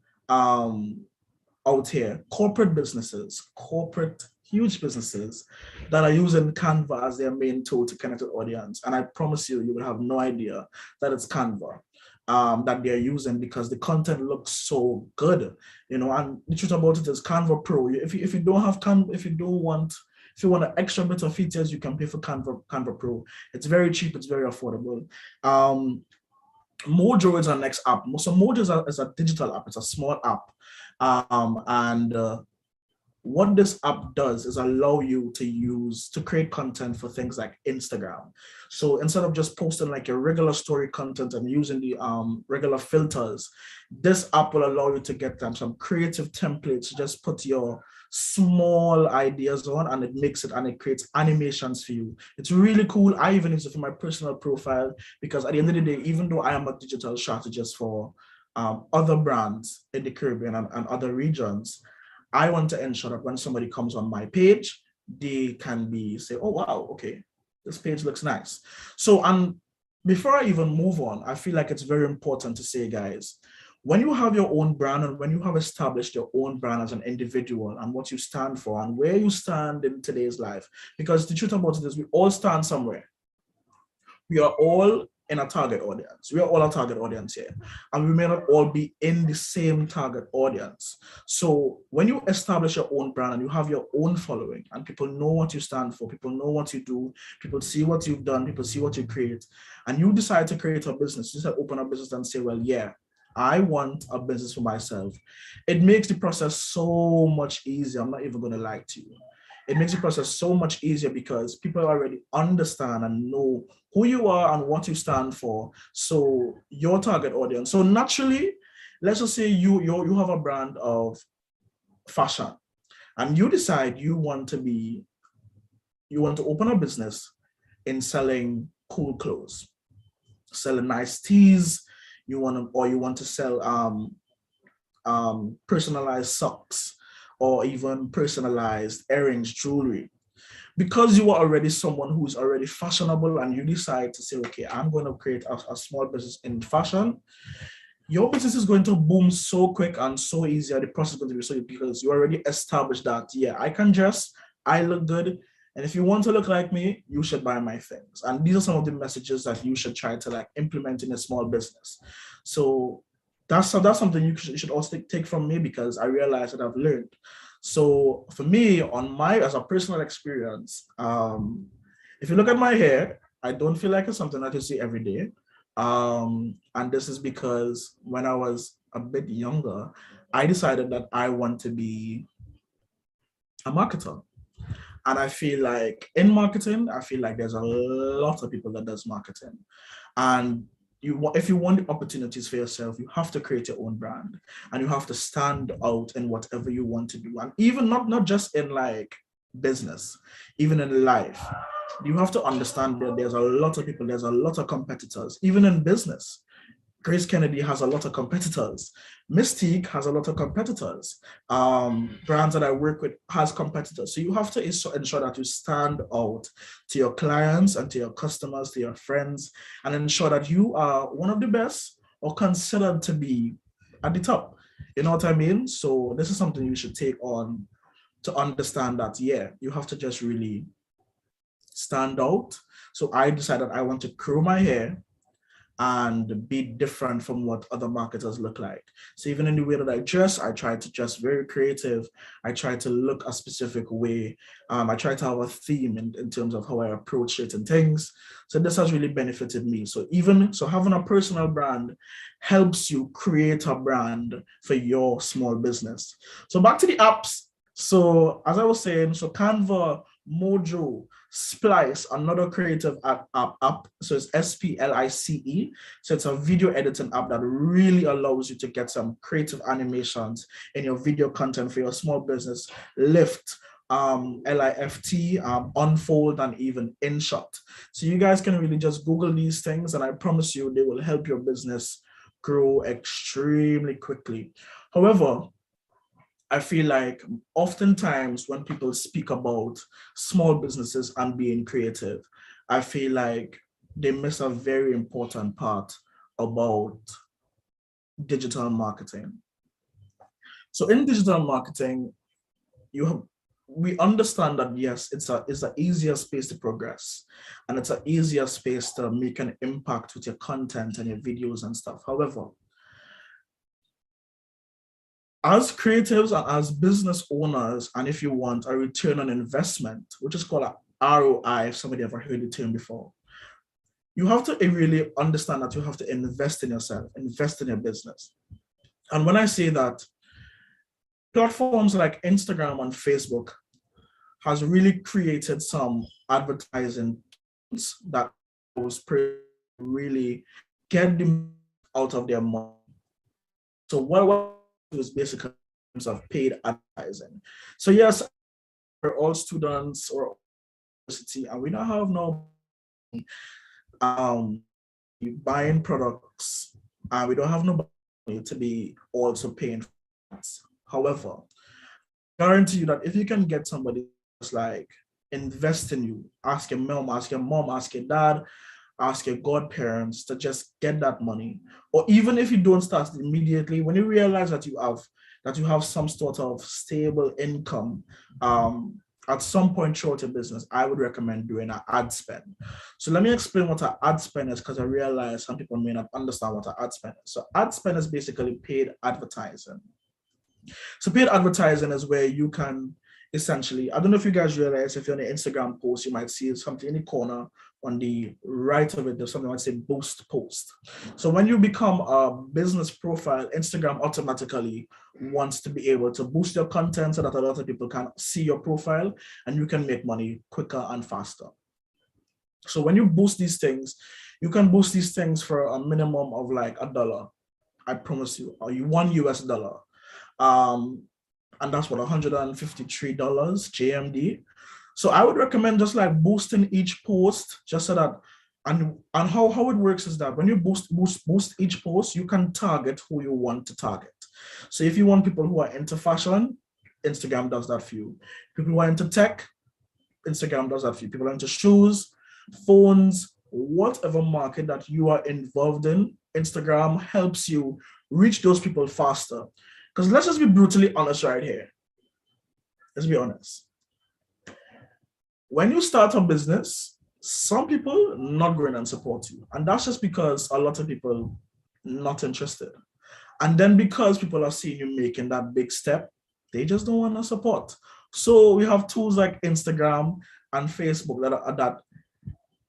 out here, corporate huge businesses that are using Canva as their main tool to connect with audience. And I promise you, you will have no idea that it's Canva that they're using, because the content looks so good, and the truth about it is Canva Pro. If you don't have Canva, if you want an extra bit of features, you can pay for Canva Pro. It's very cheap, it's very affordable. Mojo is our next app. So Mojo is a digital app. It's a small app. What this app does is allow you to create content for things like Instagram. So instead of just posting like your regular story content and using the regular filters, this app will allow you to get some creative templates. Just put your small ideas on, and it creates animations for you. It's really cool. I even use it for my personal profile, because at the end of the day, even though I am a digital strategist for other brands in the Caribbean and other regions, I want to ensure that when somebody comes on my page, they can say, oh, wow, okay, this page looks nice. So, and before I even move on, I feel like it's very important to say, guys, when you have your own brand and when you have established your own brand as an individual and what you stand for and where you stand in today's life, because the truth about it is we all stand somewhere. We are all in a target audience. We are all a target audience here, and we may not all be in the same target audience. So when you establish your own brand and you have your own following and people know what you stand for, people know what you do, people see what you've done, people see what you create, and you decide to create a business, you decide to open a business and say, well, yeah, I want a business for myself. It makes the process so much easier. I'm not even going to lie to you. It makes the process so much easier because people already understand and know who you are and what you stand for. So your target audience. So naturally, let's just say you have a brand of fashion and you decide you want to open a business in selling cool clothes, selling nice tees. You want to sell personalized socks, or even personalized earrings, jewelry. Because you are already someone who is already fashionable and you decide to say, okay, I'm going to create a small business in fashion, your business is going to boom so quick and so easy. The process is going to be so easy because you already established that, yeah, I can dress, I look good, and if you want to look like me, you should buy my things. And these are some of the messages that you should try to implement in a small business. So that's something you should also take from me, because I realized that I've learned. So for me, as a personal experience, if you look at my hair, I don't feel like it's something that you see every day. And this is because when I was a bit younger, I decided that I want to be a marketer. And I feel like in marketing, there's a lot of people that does marketing. And if you want opportunities for yourself, you have to create your own brand and you have to stand out in whatever you want to do. And even not just in business, even in life, You have to understand that there's a lot of people, there's a lot of competitors, even in business. Grace Kennedy has a lot of competitors. Mystique has a lot of competitors. Brands that I work with has competitors. So you have to ensure that you stand out to your clients and to your customers, to your friends, and ensure that you are one of the best or considered to be at the top. You know what I mean? So this is something you should take on to understand that, yeah, you have to just really stand out. So I decided I want to curl my hair and be different from what other marketers look like. So even in the way that I dress, I try to dress very creative. I try to look a specific way. I try to have a theme in terms of how I approach certain things. So this has really benefited me. So having a personal brand helps you create a brand for your small business. So back to the apps. So as I was saying, so Canva, Mojo, Splice, another creative app. So it's SPLICE. So it's a video editing app that really allows you to get some creative animations in your video content for your small business. Lift, LIFT, Unfold, and even InShot. So you guys can really just Google these things, and I promise you they will help your business grow extremely quickly. However, I feel like oftentimes when people speak about small businesses and being creative, I feel like they miss a very important part about digital marketing. So in digital marketing, we understand that yes, it's an easier space to progress, and it's an easier space to make an impact with your content and your videos and stuff. However, as creatives and as business owners, and if you want a return on investment, which is called a ROI, if somebody ever heard the term before, you have to really understand that you have to invest in yourself, invest in your business. And when I say that, platforms like Instagram and Facebook has really created some advertising that was really get them out of their money. So what is basically in terms of paid advertising. So yes, we're all students or university, and we don't have no buying products, and we don't have no money to be also paying for that. However, I guarantee you that if you can get somebody that's like invest in you, ask your mom, ask your dad, ask your godparents to just get that money. Or even if you don't start immediately, when you realize that you have some sort of stable income, at some point throughout your business, I would recommend doing an ad spend. So let me explain what an ad spend is, because I realize some people may not understand what an ad spend is. So ad spend is basically paid advertising. So paid advertising is where you can essentially, I don't know if you guys realize, if you're on an Instagram post, you might see something in the corner on the right of it, there's something I would say boost post. So when you become a business profile, Instagram automatically wants to be able to boost your content so that a lot of people can see your profile and you can make money quicker and faster. So when you boost these things, you can boost these things for a minimum of like $1. I promise you, or $1 US. And that's what, $153 JMD. So I would recommend just like boosting each post, just so that, and how it works is that when you boost each post, you can target who you want to target. So if you want people who are into fashion, Instagram does that for you. People who are into tech, Instagram does that for you. People are into shoes, phones, whatever market that you are involved in, Instagram helps you reach those people faster. Because let's just be brutally honest right here. Let's be honest. When you start a business, some people not going and support you. And that's just because a lot of people not interested. And then because people are seeing you making that big step, they just don't want to support. So we have tools like Instagram and Facebook that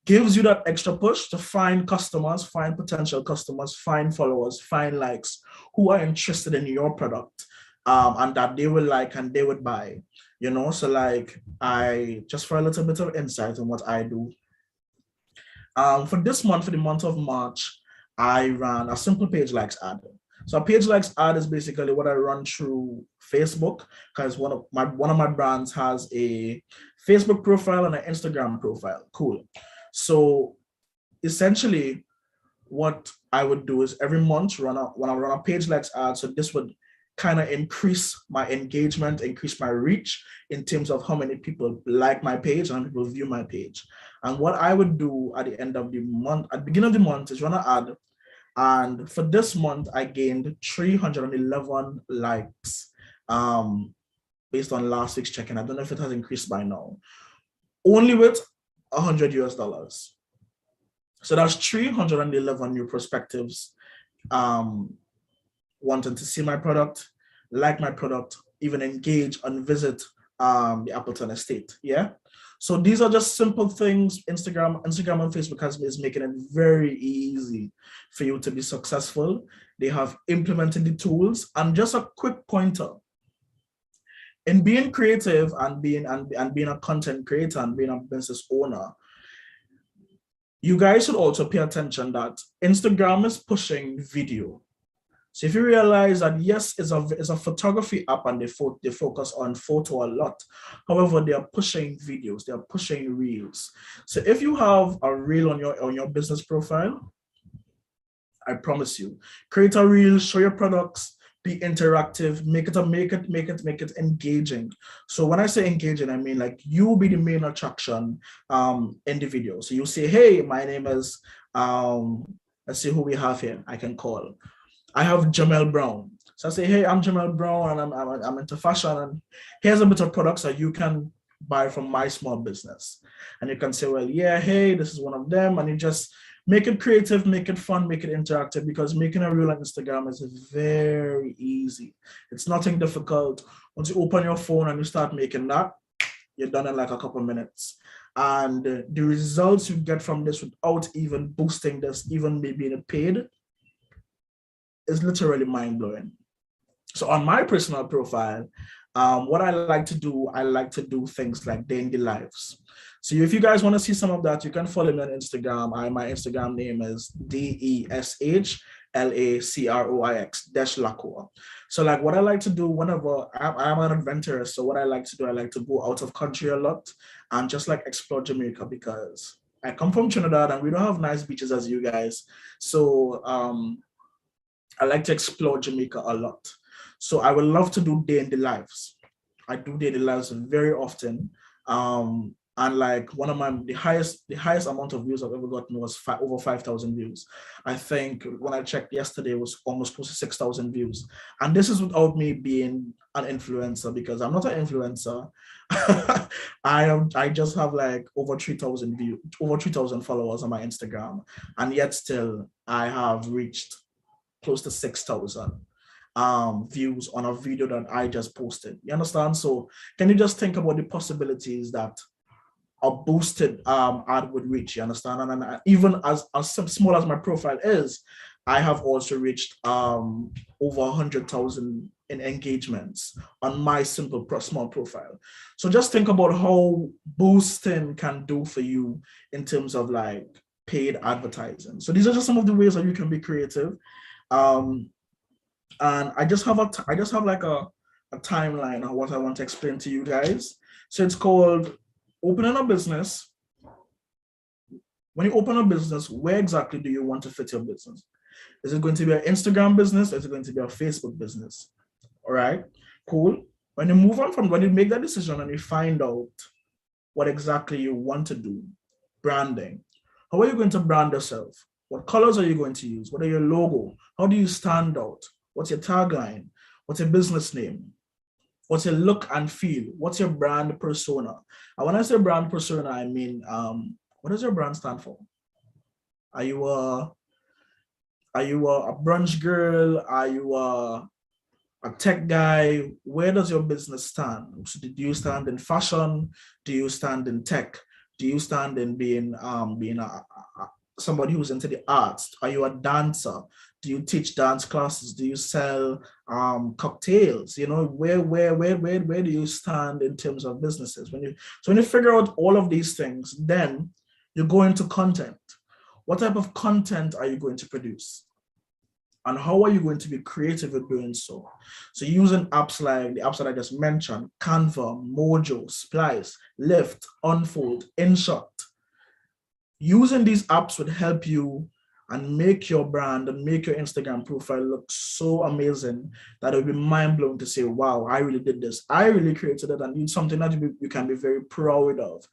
gives you that extra push to find customers, find potential customers, find followers, find likes who are interested in your product, and that they will like and they would buy. You know, so like just for a little bit of insight on what I do. For this month, for the month of March, I ran a simple page likes ad. So a page likes ad is basically what I run through Facebook, because one of my brands has a Facebook profile and an Instagram profile. Cool. So essentially, what I would do is every month when I run a page likes ad. So this would kind of increase my engagement, increase my reach in terms of how many people like my page and people view my page. And what I would do at the end of the month, at the beginning of the month, is run an ad. And for this month, I gained 311 likes based on last week's check-in. I don't know if it has increased by now. Only with $100. So that's 311 new prospectives wanting to see my product, like my product, even engage and visit the Appleton estate. Yeah. So these are just simple things. Instagram and Facebook is making it very easy for you to be successful. They have implemented the tools. And just a quick pointer. In being creative and being a content creator and being a business owner, you guys should also pay attention that Instagram is pushing video. So if you realize that, yes, it's a photography app and they focus on photo a lot. However, they are pushing videos, they are pushing reels. So if you have a reel on your business profile, I promise you, create a reel, show your products, be interactive, make it engaging. So when I say engaging, I mean like you be the main attraction in the video. So you say, hey, my name is let's see who we have here. I can call. I have Jamel Brown. So I say, hey, I'm Jamel Brown and I'm into fashion, and here's a bit of products that you can buy from my small business. And you can say, well, yeah, hey, this is one of them. And you just make it creative, make it fun, make it interactive, because making a reel on Instagram is very easy. It's nothing difficult. Once you open your phone and you start making that, you're done in like a couple of minutes. And the results you get from this without even boosting this, even maybe in a paid, is literally mind-blowing. So on my personal profile, what I like to do things like day in the lives. So if you guys want to see some of that, you can follow me on Instagram. My Instagram name is DESHLACROIX -Lacoa. So like what I like to do whenever I'm an adventurous, so what I like to do, I like to go out of country a lot and just like explore Jamaica, because I come from Trinidad and we don't have nice beaches as you guys. So I like to explore Jamaica a lot. So I would love to do day in the lives. I do day in the lives very often. And like one of the highest amount of views I've ever gotten was over 5,000 views. I think when I checked yesterday, it was almost close to 6,000 views. And this is without me being an influencer, because I'm not an influencer. I just have like over 3,000 views, over 3,000 followers on my Instagram. And yet still I have reached close to 6,000 views on a video that I just posted. You understand? So can you just think about the possibilities that a boosted ad would reach? You understand? And even as small as my profile is, I have also reached over 100,000 in engagements on my small profile. So just think about how boosting can do for you in terms of like paid advertising. So these are just some of the ways that you can be creative. And I just have like a timeline of what I want to explain to you guys. So it's called opening a business. When you open a business, where exactly do you want to fit your business? Is it going to be an Instagram business? Or is it going to be a Facebook business? All right, cool. When you make that decision and you find out what exactly you want to do, branding. How are you going to brand yourself? What colors are you going to use? What are your logo? How do you stand out? What's your tagline? What's your business name? What's your look and feel? What's your brand persona? And when I say brand persona, I mean, what does your brand stand for? Are you a brunch girl? Are you a tech guy? Where does your business stand? So do you stand in fashion? Do you stand in tech? Do you stand in being somebody who's into the arts? Are you a dancer? Do you teach dance classes? Do you sell cocktails? You know, where do you stand in terms of businesses? When you figure out all of these things, then you go into content. What type of content are you going to produce? And how are you going to be creative in doing so? So using apps like the apps that I just mentioned, Canva, Mojo, Splice, Lift, Unfold, InShot. Using these apps would help you and make your brand and make your Instagram profile look so amazing that it would be mind-blowing to say, wow, I really did this. I really created it, and it's something that you can be very proud of.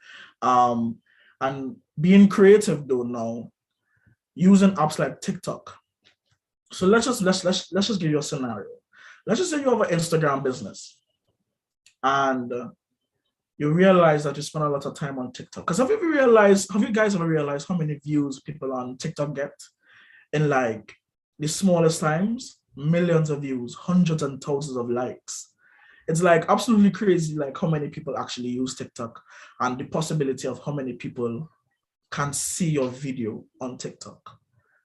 And being creative though now, using apps like TikTok. So let's just give you a scenario. Let's just say you have an Instagram business and you realize that you spend a lot of time on TikTok. Because have you guys ever realized how many views people on TikTok get in like the smallest times? Millions of views, hundreds and thousands of likes. It's like absolutely crazy, like how many people actually use TikTok and the possibility of how many people can see your video on TikTok.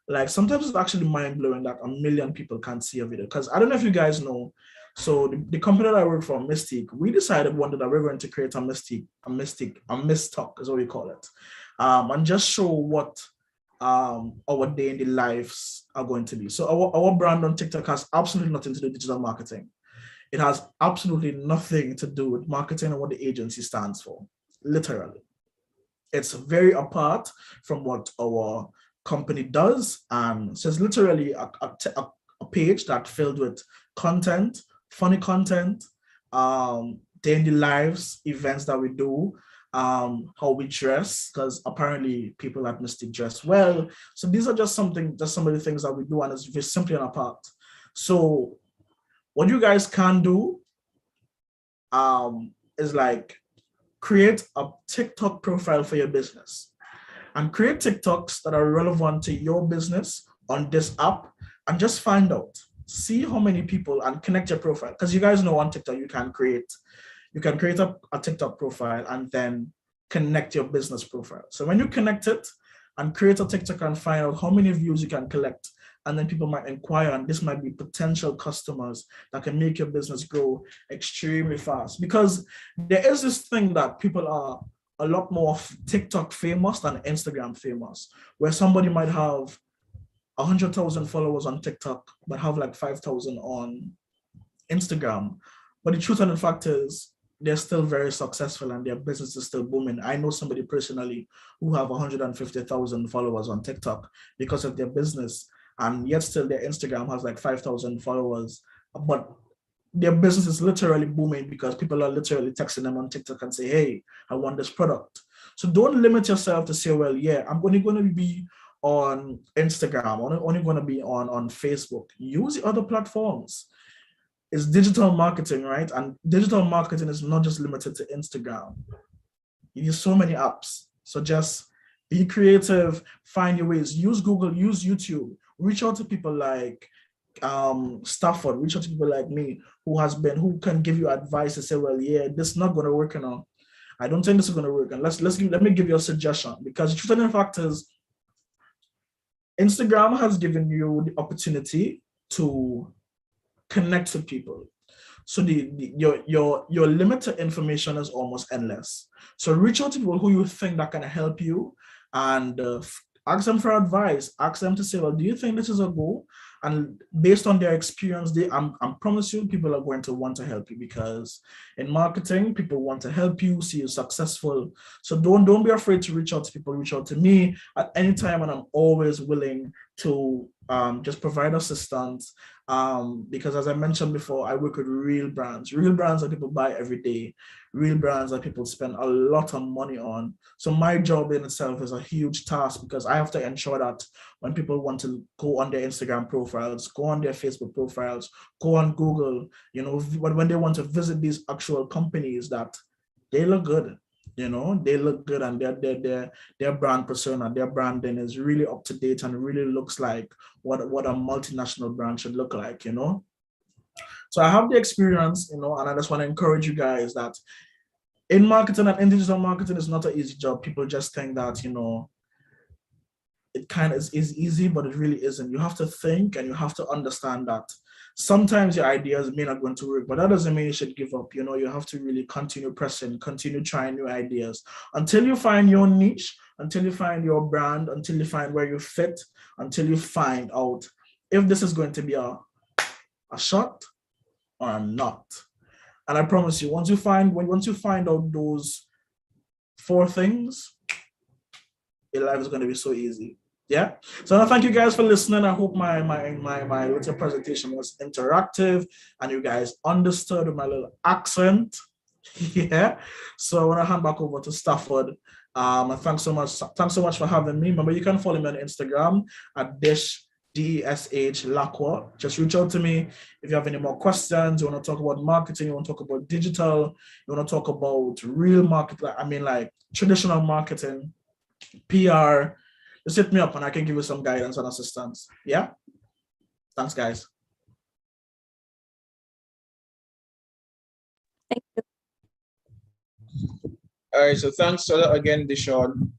Like sometimes it's actually mind-blowing that 1 million people can see a video. Because I don't know if you guys know, so the company that I work for, Mystic, we decided one day that we're going to create a Mistalk is what we call it. And just show what our day in the lives are going to be. So our brand on TikTok has absolutely nothing to do with digital marketing. It has absolutely nothing to do with marketing and what the agency stands for, literally. It's very apart from what our company does. So it's literally a page that filled with content, funny content, day in the lives, events that we do, how we dress, because apparently people at Mystic dress well. So these are just some of the things that we do, and it's just simply an apart. So what you guys can do is like create a TikTok profile for your business and create TikToks that are relevant to your business on this app, and just find out, see how many people, and connect your profile. Because you guys know on TikTok, you can create a TikTok profile and then connect your business profile. So when you connect it and create a TikTok and find out how many views you can collect, and then people might inquire, and this might be potential customers that can make your business grow extremely fast. Because there is this thing that people are a lot more TikTok famous than Instagram famous, where somebody might have 100,000 followers on TikTok, but have like 5,000 on Instagram. But the truth of the fact is, they're still very successful and their business is still booming. I know somebody personally who have 150,000 followers on TikTok because of their business, and yet still their Instagram has like 5,000 followers, but their business is literally booming because people are literally texting them on TikTok and say, hey, I want this product. So don't limit yourself to say, well, yeah, I'm only going to be on Instagram, I'm only going to be on Facebook. Use the other platforms. It's digital marketing, right? And digital marketing is not just limited to Instagram. You use so many apps. So just be creative, find your ways, use Google, use YouTube, reach out to people like Stafford, reach out to people like me who can give you advice and say, well, yeah, this is not going to work, I don't think this is going to work. And let me give you a suggestion, because the truth of the fact is, Instagram has given you the opportunity to connect with people. So your limit to information is almost endless. So reach out to people who you think that can help you, and ask them for advice. Ask them to say, well, do you think this is a goal? And based on their experience, I promise you, people are going to want to help you, because in marketing, people want to help you, see you successful. So don't be afraid to reach out to people. Reach out to me at any time, and I'm always willing to just provide assistance. Because as I mentioned before, I work with real brands that people buy every day, real brands that people spend a lot of money on. So my job in itself is a huge task, because I have to ensure that when people want to go on their Instagram profiles, go on their Facebook profiles, go on Google, when they want to visit these actual companies, that they look good. They look good, and their brand persona, their branding is really up to date and really looks like what a multinational brand should look like. So I have the experience, and I just want to encourage you guys that in marketing and in digital marketing is not an easy job. People just think that, it kind of is easy, but it really isn't. You have to think, and you have to understand that sometimes your ideas may not going to work, but that doesn't mean you should give up. You have to really continue pressing, continue trying new ideas until you find your niche, until you find your brand, until you find where you fit, until you find out if this is going to be a shot or not. And I promise you, once you find out those 4 things, your life is going to be so easy. Yeah. So thank you guys for listening. I hope my little presentation was interactive and you guys understood my little accent. Yeah. So I want to hand back over to Stafford. And thanks so much for having me. Remember, you can follow me on Instagram at DSH Lacqua. Just reach out to me if you have any more questions. You want to talk about marketing, you want to talk about digital, you want to talk about real market, like traditional marketing, PR. Just hit me up and I can give you some guidance and assistance. Yeah. Thanks, guys. All right, so thanks a lot again, Deshaun.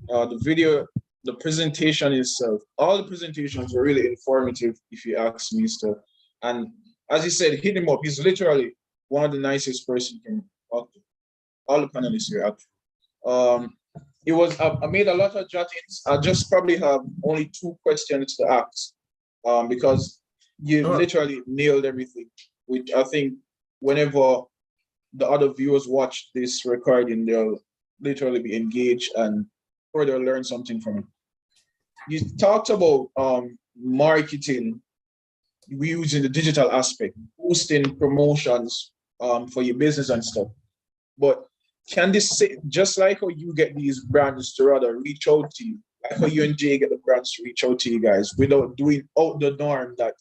The presentation itself, all the presentations were really informative, if you ask me, stuff. And as he said, hit him up. He's literally one of the nicest person you can talk to. All the panelists here, actually. I made a lot of jottings. I just probably have only 2 questions to ask, because you literally nailed everything, which I think whenever the other viewers watch this recording, they'll literally be engaged and further learn something from it. You talked about marketing, using the digital aspect, boosting promotions for your business and stuff. But can this say, just like how you get these brands to rather reach out to you, like how you and Jay get the brands to reach out to you guys without doing out the norm that,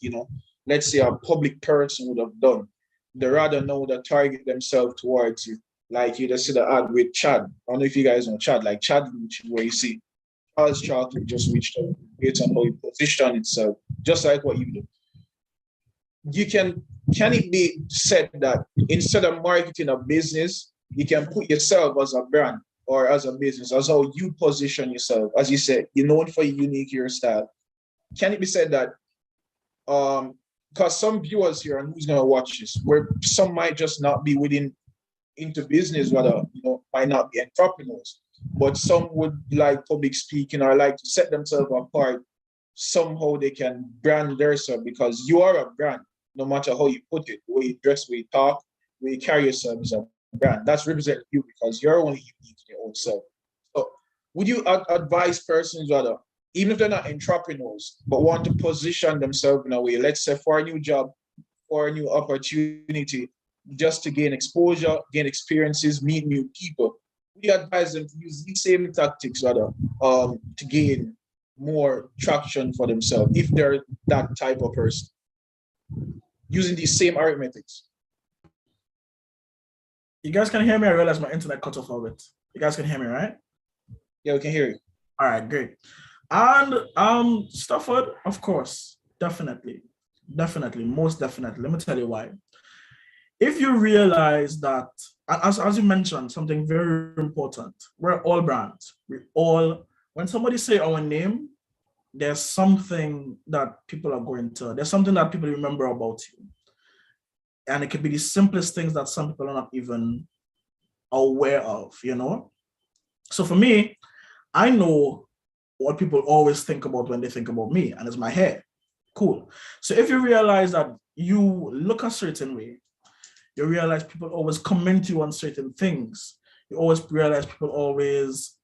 let's say a public person would have done. They rather know that target themselves towards you. Like you just see the ad with Chad. I don't know if you guys know Chad, like Chad, where you see Charles Chocolate just reached out based on how you position itself, just like what you do. Can it be said that instead of marketing a business, you can put yourself as a brand or as a business, as how you position yourself? As you said, you're known for your unique hairstyle. Can it be said that, because some viewers here and who's gonna watch this, where some might just not be into business, rather, might not be entrepreneurs, but some would like public speaking or like to set themselves apart. Somehow they can brand themselves because you are a brand, no matter how you put it, the way you dress, the way you talk, the way you carry yourself as a brand. That's representing you because you're only unique in your own self. So would you advise persons rather, even if they're not entrepreneurs, but want to position themselves in a way, let's say for a new job, for a new opportunity, just to gain exposure, gain experiences, meet new people, we advise them to use these same tactics rather to gain more traction for themselves if they're that type of person, using these same arithmetics? You guys can hear me? I realize my internet cut off a bit. You guys can hear me, right? Yeah, we can hear you. All right, great. And Stafford, of course, definitely, most definitely. Let me tell you why. If you realize that, as you mentioned, something very important, we're all brands. When somebody say our name, there's something that there's something that people remember about you. And it could be the simplest things that some people are not even aware of, So for me, I know what people always think about when they think about me, and it's my hair. Cool. So if you realize that you look a certain way, you realize people always comment you on certain things. You always realize people always,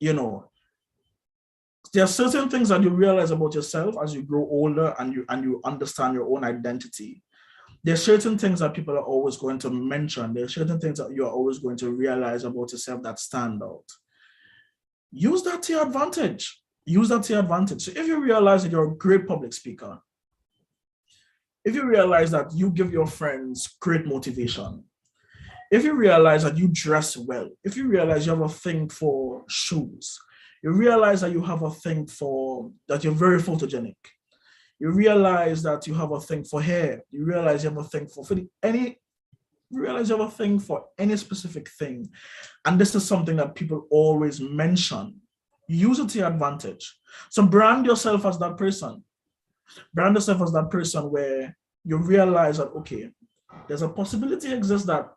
there are certain things that you realize about yourself as you grow older and you understand your own identity. There's certain things that people are always going to mention. There's certain things that you're always going to realize about yourself that stand out. Use that to your advantage. So if you realize that you're a great public speaker, if you realize that you give your friends great motivation, if you realize that you dress well, if you realize you have a thing for shoes, you realize that you have a thing that you're very photogenic, you realize that you have a thing for hair, you realize you have a thing for any specific thing. And this is something that people always mention. Use it to your advantage. So brand yourself as that person. Brand yourself as that person where you realize that, okay, there's a possibility exists that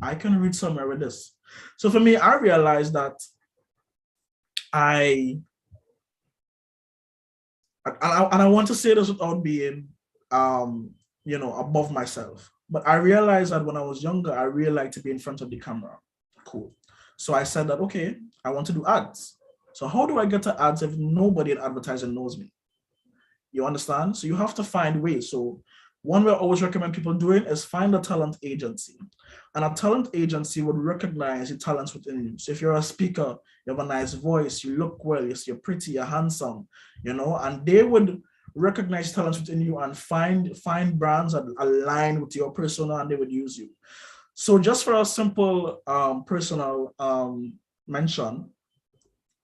I can reach somewhere with this. So for me, I realized that I and I want to say this without being, above myself. But I realized that when I was younger, I really liked to be in front of the camera. Cool. So I said that, okay, I want to do ads. So how do I get to ads if nobody in advertising knows me? You understand? So you have to find ways. So one way I always recommend people doing is find a talent agency. And a talent agency would recognize the talents within you. So if you're a speaker, you have a nice voice, you look well, you're pretty, you're handsome, and they would recognize talents within you and find brands that align with your persona, and they would use you. So just for a simple personal mention,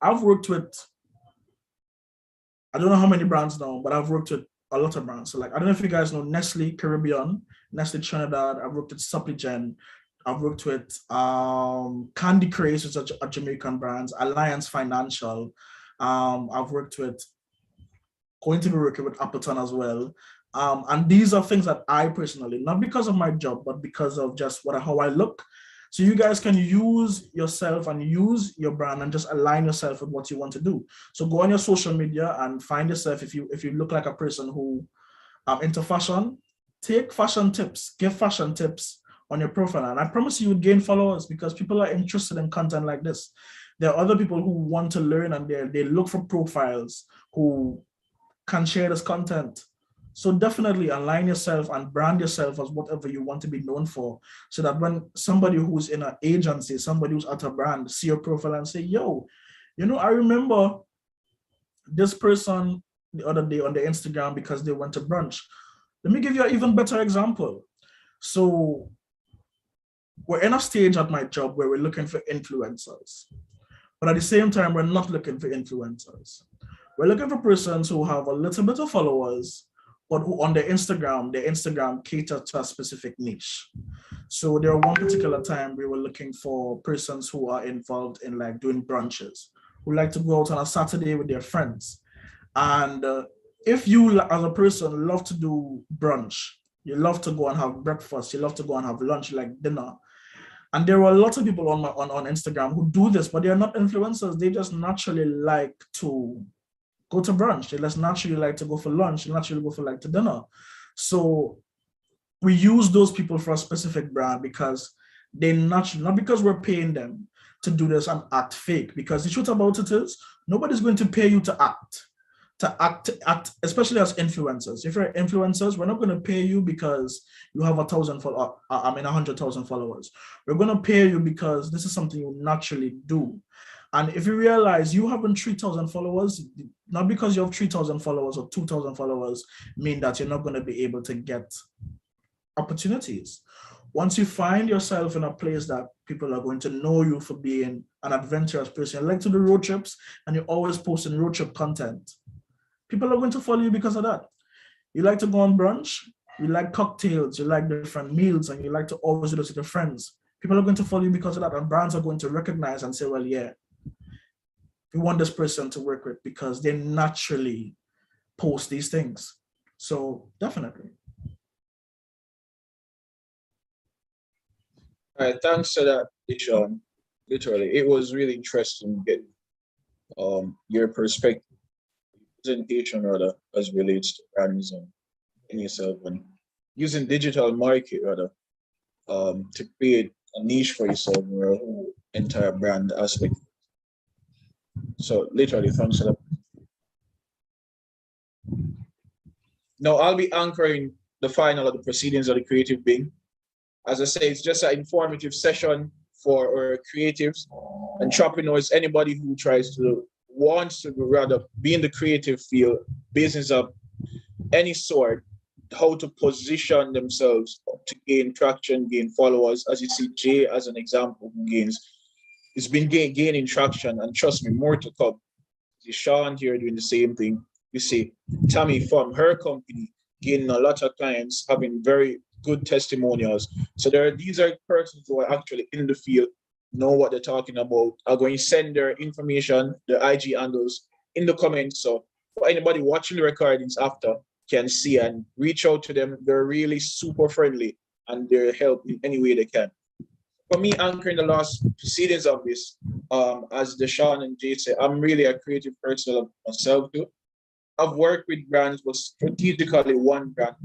I've worked with, I don't know how many brands now, but I've worked with a lot of brands. So like, I don't know if you guys know Nestle Caribbean, Nestle Trinidad. I've worked with Supplygen. I've worked with Candy Craze, which is a Jamaican brands, Alliance Financial. I've worked with, going to be working with Appleton as well. And these are things that I personally, not because of my job, but because of just how I look. So you guys can use yourself and use your brand and just align yourself with what you want to do. So go on your social media and find yourself, if you look like a person who into fashion, take fashion tips, give fashion tips on your profile. And I promise you would gain followers because people are interested in content like this. There are other people who want to learn and they look for profiles who can share this content. So definitely align yourself and brand yourself as whatever you want to be known for, so that when somebody who's in an agency, somebody who's at a brand, see your profile and say, yo, I remember this person the other day on the Instagram because they went to brunch. Let me give you an even better example. So we're in a stage at my job where we're looking for influencers, but at the same time, we're not looking for influencers. We're looking for persons who have a little bit of followers, but who on their Instagram cater to a specific niche. So there one particular time we were looking for persons who are involved in like doing brunches, who like to go out on a Saturday with their friends. And if you as a person love to do brunch, you love to go and have breakfast, you love to go and have lunch, you like dinner. And there were a lot of people on Instagram who do this, but they're not influencers. They just naturally like to go to brunch. They just naturally like to go for lunch. They naturally go for like to dinner. So we use those people for a specific brand because they naturally, not because we're paying them to do this and act fake. Because the truth about it is, nobody's going to pay you to act, especially as influencers. If you're influencers, we're not going to pay you because you have 100,000 followers. We're going to pay you because this is something you naturally do. And if you realize you having 3,000 followers, not because you have 3,000 followers or 2,000 followers, mean that you're not going to be able to get opportunities. Once you find yourself in a place that people are going to know you for being an adventurous person, you like to do road trips and you're always posting road trip content, people are going to follow you because of that. You like to go on brunch, you like cocktails, you like different meals, and you like to always do this with your friends. People are going to follow you because of that, and brands are going to recognize and say, well, yeah, we want this person to work with because they naturally post these things. So definitely. All right, thanks for that, Deshaun. Literally, it was really interesting getting your perspective, presentation rather, as relates to brands and yourself, and using digital market rather to create a niche for yourself in your whole entire brand aspect. So literally, thanks for that. Now I'll be anchoring the final of the proceedings of the creative being. As I say, it's just an informative session for our creatives, entrepreneurs, anybody who wants to rather be in the creative field, business of any sort, how to position themselves to gain traction, gain followers. As you see, Jay as an example who it's been gaining traction, and trust me, more to come. You see Sean here doing the same thing. You see Tammy from her company gaining a lot of clients, having very good testimonials. So these are persons who are actually in the field, know what they're talking about, are going to send their information, their IG handles in the comments. So for anybody watching the recordings after can see and reach out to them. They're really super friendly and they're help in any way they can. For me, anchoring the last proceedings of this, as Deshaun and Jay say, I'm really a creative person myself too. I've worked with brands, but strategically one brand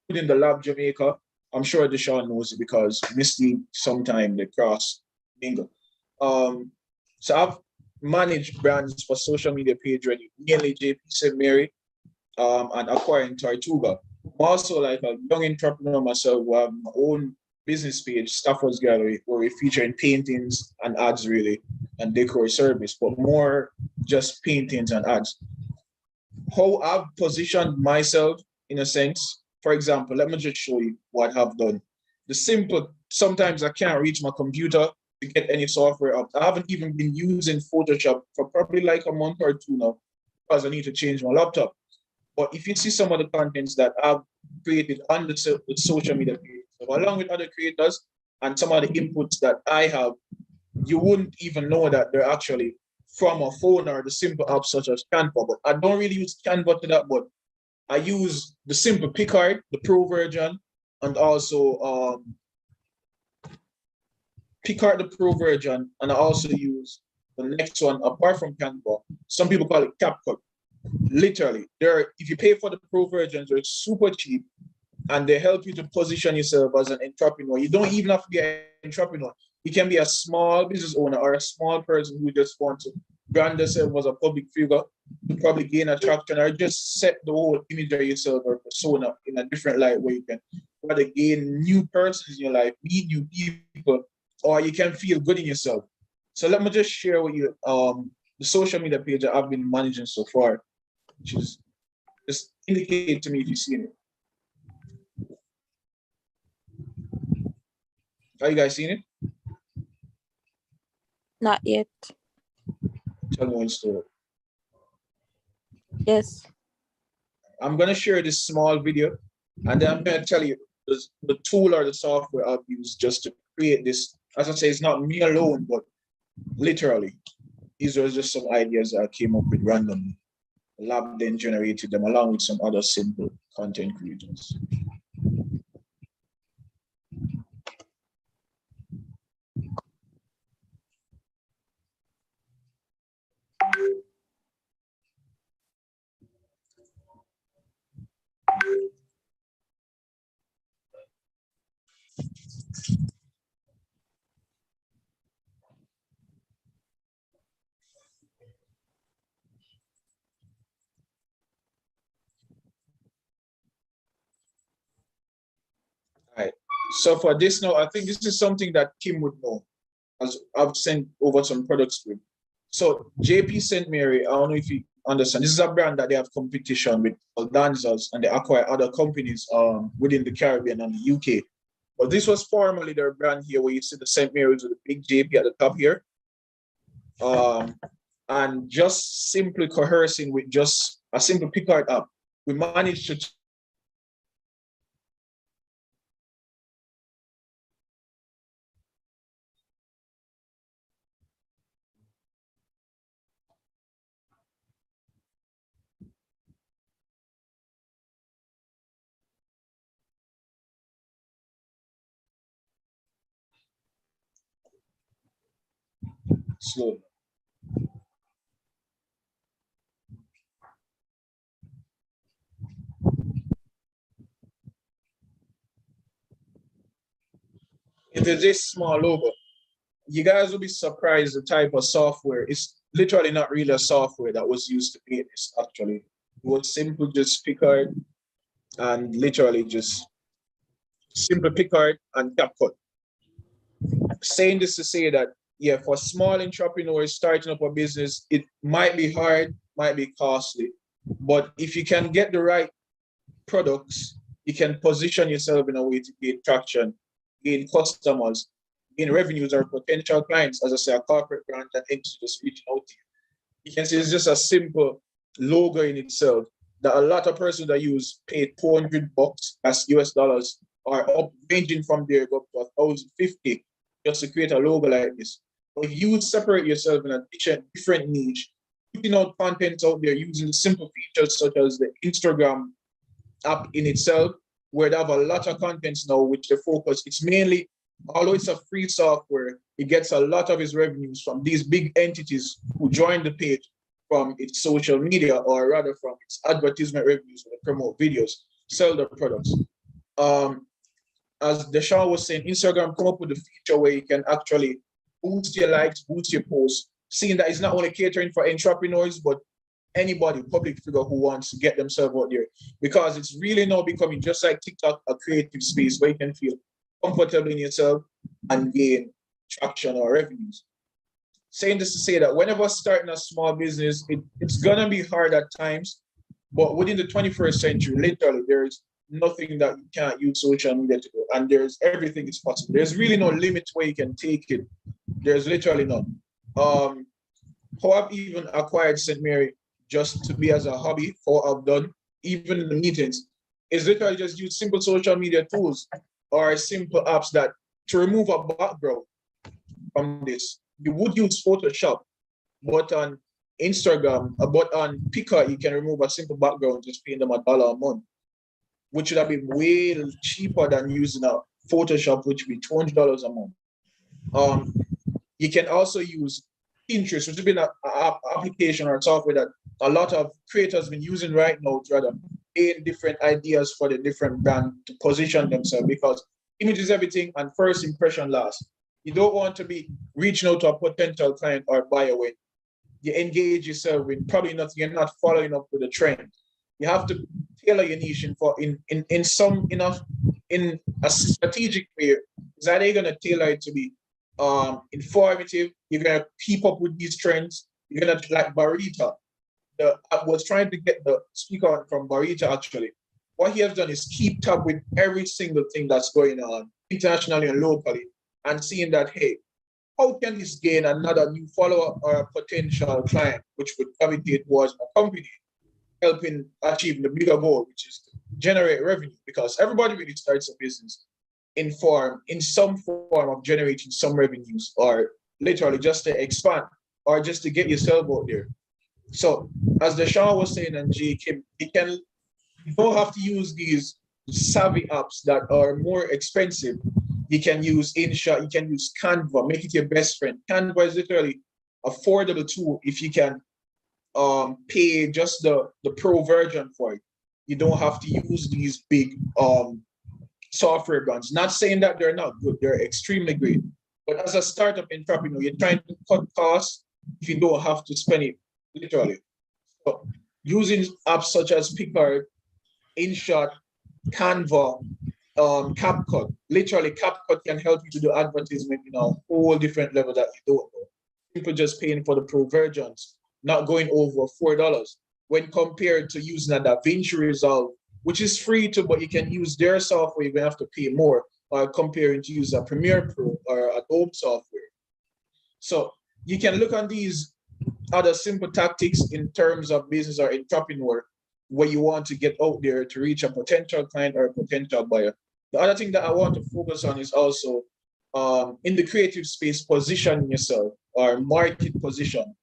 within the Lab Jamaica. I'm sure Deshaun knows it because Misty sometime they cross mingle. So I've managed brands for social media page running, mainly JP St. Mary, and acquiring Tortuga. I'm also like a young entrepreneur myself who have my own business page, Stafford's Gallery, where we feature in paintings and ads really, and decor service, but more just paintings and ads. How I've positioned myself in a sense, for example, let me just show you what I've done. The simple, sometimes I can't reach my computer to get any software up. I haven't even been using Photoshop for probably like a month or two now because I need to change my laptop. But if you see some of the contents that I've created on the social media page, so along with other creators and some of the inputs that I have, you wouldn't even know that they're actually from a phone or the simple apps such as Canva. But I don't really use Canva to that, but I use the simple Picard, the Pro version, and also Picard, the Pro version, and I also use the next one apart from Canva. Some people call it CapCut. Literally, if you pay for the Pro versions, they're super cheap and they help you to position yourself as an entrepreneur. You don't even have to be an entrepreneur. You can be a small business owner or a small person who just wants to brand yourself as a public figure to probably gain attraction or just set the whole image of yourself or persona in a different light where you can rather gain new persons in your life, meet new people, or you can feel good in yourself. So let me just share with you the social media page that I've been managing so far, which is just indicate to me if you've seen it. Are you guys seeing it? Not yet. Tell me one story. Yes. I'm gonna share this small video and then I'm gonna tell you the tool or the software I've used just to create this. As I say, it's not me alone, but literally, these are just some ideas that I came up with randomly. The lab then generated them along with some other simple content creators. All right. So for this now, I think this is something that Kim would know, as I've sent over some products with. So JP St. Mary, I don't know if you understand, this is a brand that they have competition with dancers and they acquire other companies within the Caribbean and the UK. But this was formerly their brand here where you see the St. Mary's with the big JP at the top here. And just simply coercing with just a simple Picard app, we managed to slow. It is this small logo. You guys will be surprised the type of software. It's literally not really a software that was used to create this, actually. It was simple, just Picard and literally just simple Picard and CapCut. Saying this to say that, yeah, for small entrepreneurs starting up a business, it might be hard, might be costly. But if you can get the right products, you can position yourself in a way to gain traction, gain customers, gain revenues or potential clients, as I say, a corporate brand that aims to just reaching out to you. You can see it's just a simple logo in itself that a lot of persons that use paid $200, that's US dollars, are up ranging from there up to 1,050 just to create a logo like this. But if you separate yourself in a different niche, putting out content out there using simple features such as the Instagram app in itself, where they have a lot of contents now which they focus. It's mainly, although it's a free software, it gets a lot of its revenues from these big entities who join the page from its social media, or rather from its advertisement revenues when they promote videos, sell their products. As Deshaun was saying, Instagram come up with a feature where you can actually boost your likes, boost your posts, seeing that it's not only catering for entrepreneurs, but anybody, public figure who wants to get themselves out there. Because it's really now becoming, just like TikTok, a creative space where you can feel comfortable in yourself and gain traction or revenues. Saying this to say that whenever starting a small business, it's gonna be hard at times, but within the 21st century, literally, there's nothing that you can't use social media to do, and there's everything is possible. There's really no limit where you can take it. There's literally none. How I've even acquired St. Mary just to be as a hobby, for I've done, even in the meetings, is literally just use simple social media tools or simple apps that to remove a background from this. You would use Photoshop, but on Instagram, but on Picker, you can remove a simple background, just paying them $1 a month, which would have been way cheaper than using a Photoshop, which would be $200 a month. You can also use Pinterest, which has been an application or software that a lot of creators have been using right now to rather gain different ideas for the different brand to position themselves, because image is everything and first impression lasts. You don't want to be reaching out to a potential client or buyer when you engage yourself in probably not, you're not following up with the trend. You have to tailor your niche in a strategic way. Is that you're gonna tailor it to be informative, you're gonna keep up with these trends, you're gonna, like Barita. I was trying to get the speaker from Barita actually. What he has done is keep tab with every single thing that's going on internationally and locally, and seeing that, hey, how can this gain another new follower or a potential client, which would gravitate towards my company, helping achieve the bigger goal, which is to generate revenue, because everybody really starts a business in some form of generating some revenues, or literally just to expand or just to get yourself out there. So as Deshaun was saying, and G Kim, you don't have to use these savvy apps that are more expensive. You can use InShot, you can use Canva, make it your best friend. Canva is literally affordable tool if you can pay just the pro version for it. You don't have to use these big software brands. Not saying that they're not good, they're extremely great. But as a startup entrepreneur, you're trying to cut costs if you don't have to spend it, literally. So using apps such as Picard, InShot, Canva, CapCut. Literally, CapCut can help you to do advertisement in a whole different level that you don't know. People just paying for the pro versions, not going over $4 when compared to using a DaVinci Resolve, which is free too, but you can use their software, you're gonna have to pay more, or comparing to use a Premiere Pro or Adobe software. So you can look on these other simple tactics in terms of business or entrepreneur, where you want to get out there to reach a potential client or a potential buyer. The other thing that I want to focus on is also in the creative space, position yourself or market position.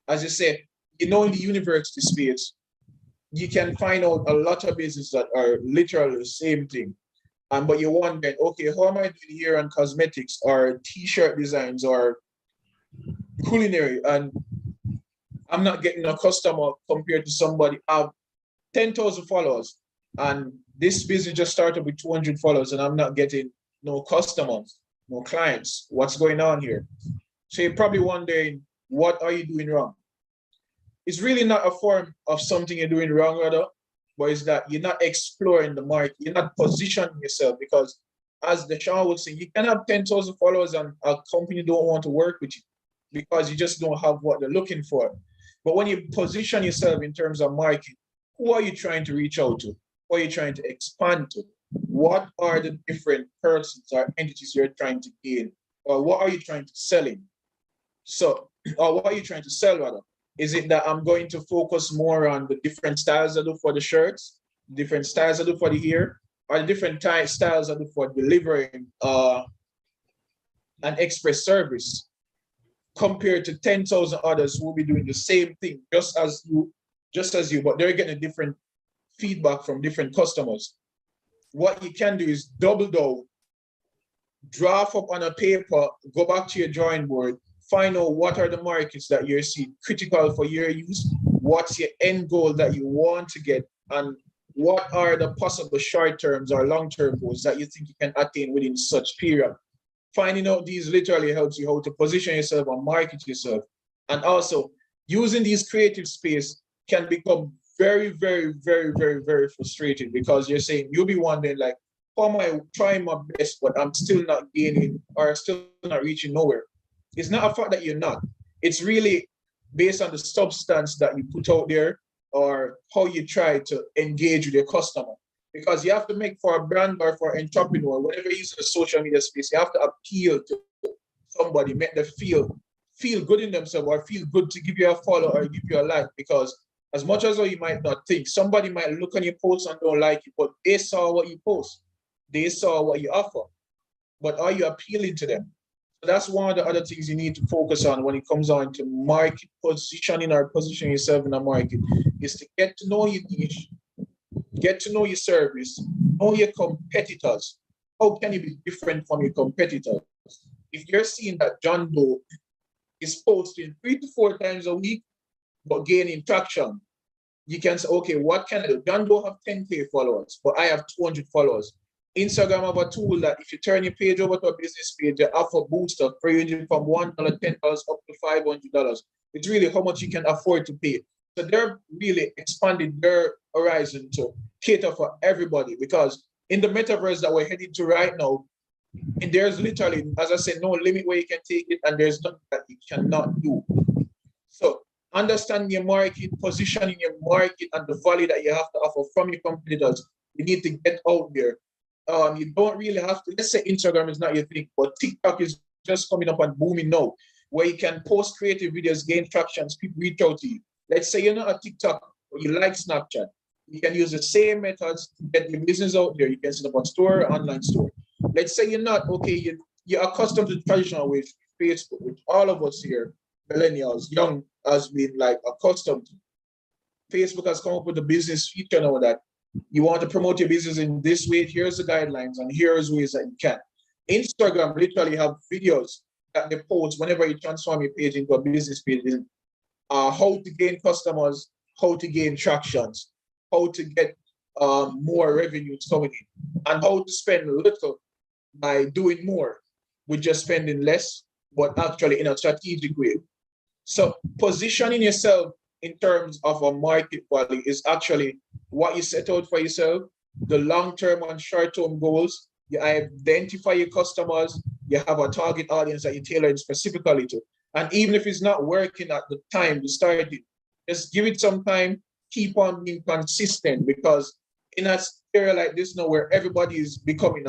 As you say, in the university space, you can find out a lot of businesses that are literally the same thing. But you wonder, okay, how am I doing here on cosmetics or t-shirt designs or culinary? And I'm not getting a customer compared to somebody. I have 10,000 followers, and this business just started with 200 followers, and I'm not getting no customers, no clients. What's going on here? So you're probably wondering, what are you doing wrong? It's really not a form of something you're doing wrong, rather, but it's that you're not exploring the market, you're not positioning yourself, because as Deshaun would say, you can have 10,000 followers and a company don't want to work with you because you just don't have what they're looking for. But when you position yourself in terms of market, who are you trying to reach out to? Who are you trying to expand to? What are the different persons or entities you're trying to gain? Or what are you trying to sell in? So, or what are you trying to sell rather? Is it that I'm going to focus more on the different styles I do for the shirts, different styles I do for the hair, or the different styles I do for delivering an express service, compared to 10,000 others who will be doing the same thing, just as you, but they're getting different feedback from different customers. What you can do is double down, draft up on a paper, go back to your drawing board, find out what are the markets that you're seeing critical for your use, what's your end goal that you want to get, and what are the possible short-terms or long-term goals that you think you can attain within such period. Finding out these literally helps you how to position yourself and market yourself. And also, using these creative space can become very, very, very, very, very frustrating because you're saying, you'll be wondering like, how am I trying my best, but I'm still not gaining or still not reaching nowhere. It's not a fact that you're not. It's really based on the substance that you put out there or how you try to engage with your customer. Because you have to make for a brand or for an entrepreneur, whatever you use in the social media space, you have to appeal to somebody, make them feel good in themselves or feel good to give you a follow or give you a like. Because as much as you might not think, somebody might look on your post and don't like it, but they saw what you post. They saw what you offer. But are you appealing to them? So that's one of the other things you need to focus on when it comes on to market positioning or positioning yourself in a market, is to get to know your niche, get to know your service, know your competitors. How can you be different from your competitors? If you're seeing that John Doe is posting 3 to 4 times a week, but gaining traction, you can say, okay, what can I do? John Doe have 10K followers, but I have 200 followers. Instagram have a tool that if you turn your page over to a business page, they offer booster ranging from $1, $10 up to $500. It's really how much you can afford to pay. So they're really expanding their horizon to cater for everybody, because in the metaverse that we're heading to right now, and there's literally, as I said, no limit where you can take it, and there's nothing that you cannot do. So understanding your market, positioning your market, and the value that you have to offer from your competitors, you need to get out there. You don't really have to, let's say Instagram is not your thing, but TikTok is just coming up and booming now, where you can post creative videos, gain traction, people reach out to you. Let's say you're not a TikTok, but you like Snapchat. You can use the same methods to get your business out there. You can set up a store, an online store. Let's say you're not, okay, you're accustomed to the traditional ways, Facebook, which all of us here, millennials, young, has been like accustomed to. Facebook has come up with a business feature and all that. You want to promote your business in this way, here's the guidelines, and here's ways that you can. Instagram literally have videos that they post whenever you transform your page into a business page. How to gain customers, how to gain tractions, how to get more revenues coming in, and how to spend little by doing more with just spending less, but actually in a strategic way. So positioning yourself in terms of a market value is actually what you set out for yourself, the long-term and short-term goals. You identify your customers, you have a target audience that you tailor specifically to. And even if it's not working at the time you started, just give it some time, keep on being consistent, because in a area like this now where everybody is becoming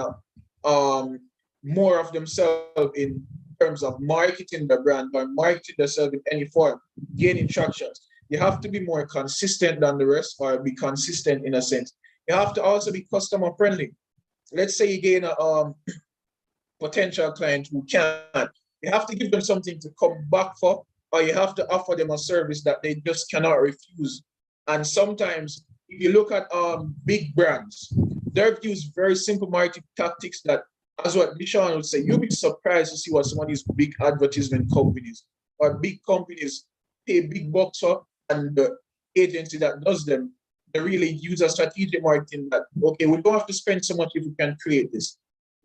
more of themselves in terms of marketing the brand or marketing themselves in any form, gaining tractions, you have to be more consistent than the rest, or be consistent in a sense. You have to also be customer friendly. Let's say you gain a potential client who can't. You have to give them something to come back for, or you have to offer them a service that they just cannot refuse. And sometimes, if you look at big brands, they've used very simple marketing tactics that, as what Deshaun would say, you'll be surprised to see what some of these big advertisement companies or big companies pay big bucks for, and the agency that does them, they really use a strategic marketing that, okay, we don't have to spend so much if we can create this.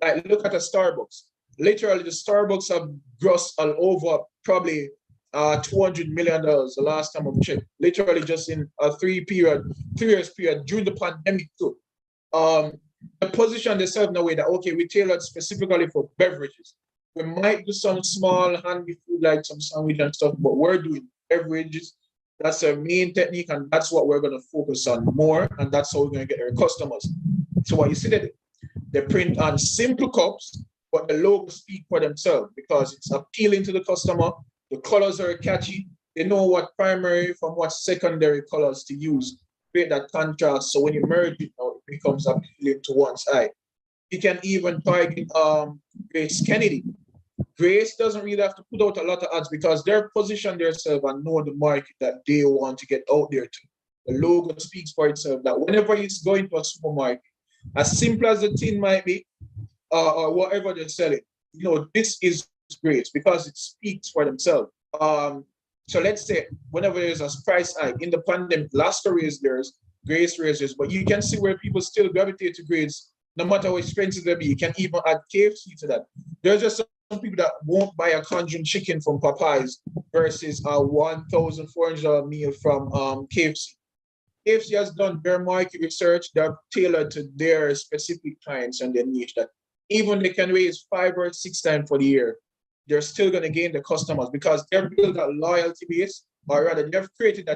Like, look at a Starbucks. Literally, the Starbucks have grossed all over probably $200 million the last time I've checked. Literally, just in a 3 years period during the pandemic too. The position they serve in a way that, okay, we tailored specifically for beverages. We might do some small handy food like some sandwich and stuff, but we're doing beverages. That's our main technique, and that's what we're going to focus on more, and that's how we're going to get our customers. So what you see that they print on simple cups, but the logos speak for themselves because it's appealing to the customer. The colors are catchy. They know what primary from what secondary colors to use. Create that contrast. So when you merge it now, it becomes appealing to one's eye. You can even target Grace Kennedy. Grace doesn't really have to put out a lot of ads because they're positioned themselves and know the market that they want to get out there to. The logo speaks for itself that whenever it's going to a supermarket, as simple as the tin might be, or whatever they're selling, you know, this is grades because it speaks for themselves. So let's say whenever there's a price hike in the pandemic, Lasco raised theirs, Grace raised theirs, but you can see where people still gravitate to grades, no matter how expensive they be. You can even add KFC to that. There's just some people that won't buy a conjuring chicken from Popeyes versus a $1,400 meal from KFC. KFC has done their market research, they're tailored to their specific clients and their niche that even they can raise 5 or 6 times for the year, they're still going to gain the customers because they've built that loyalty base, or rather they've created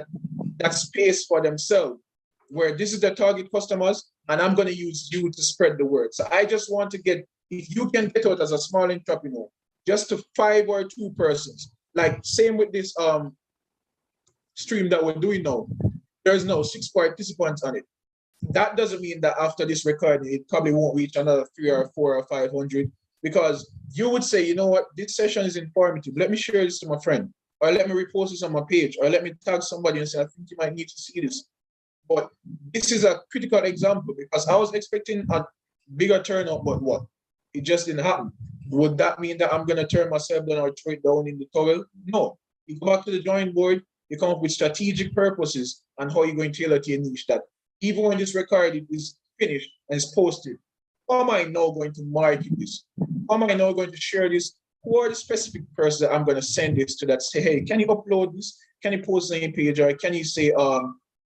that space for themselves where this is the target customers and I'm going to use you to spread the word. So I just want to get, if you can get out as a small entrepreneur, just to 5 or 2 persons, like same with this stream that we're doing now, there's now 6 participants on it. That doesn't mean that after this recording, it probably won't reach another 3 or 4 or 500, because you would say, you know what, this session is informative. Let me share this to my friend, or let me repost this on my page, or let me tag somebody and say, I think you might need to see this. But this is a critical example because I was expecting a bigger turnout, but what? It just didn't happen. Would that mean that I'm going to turn myself down or throw it down in the towel? No. You go back to the drawing board, you come up with strategic purposes and how you're going to tailor to your niche, that even when this recording is finished and is posted, how am I now going to market this? How am I now going to share this? Who are the specific persons that I'm going to send this to that say, hey, can you upload this? Can you post it on your page? Or can you say,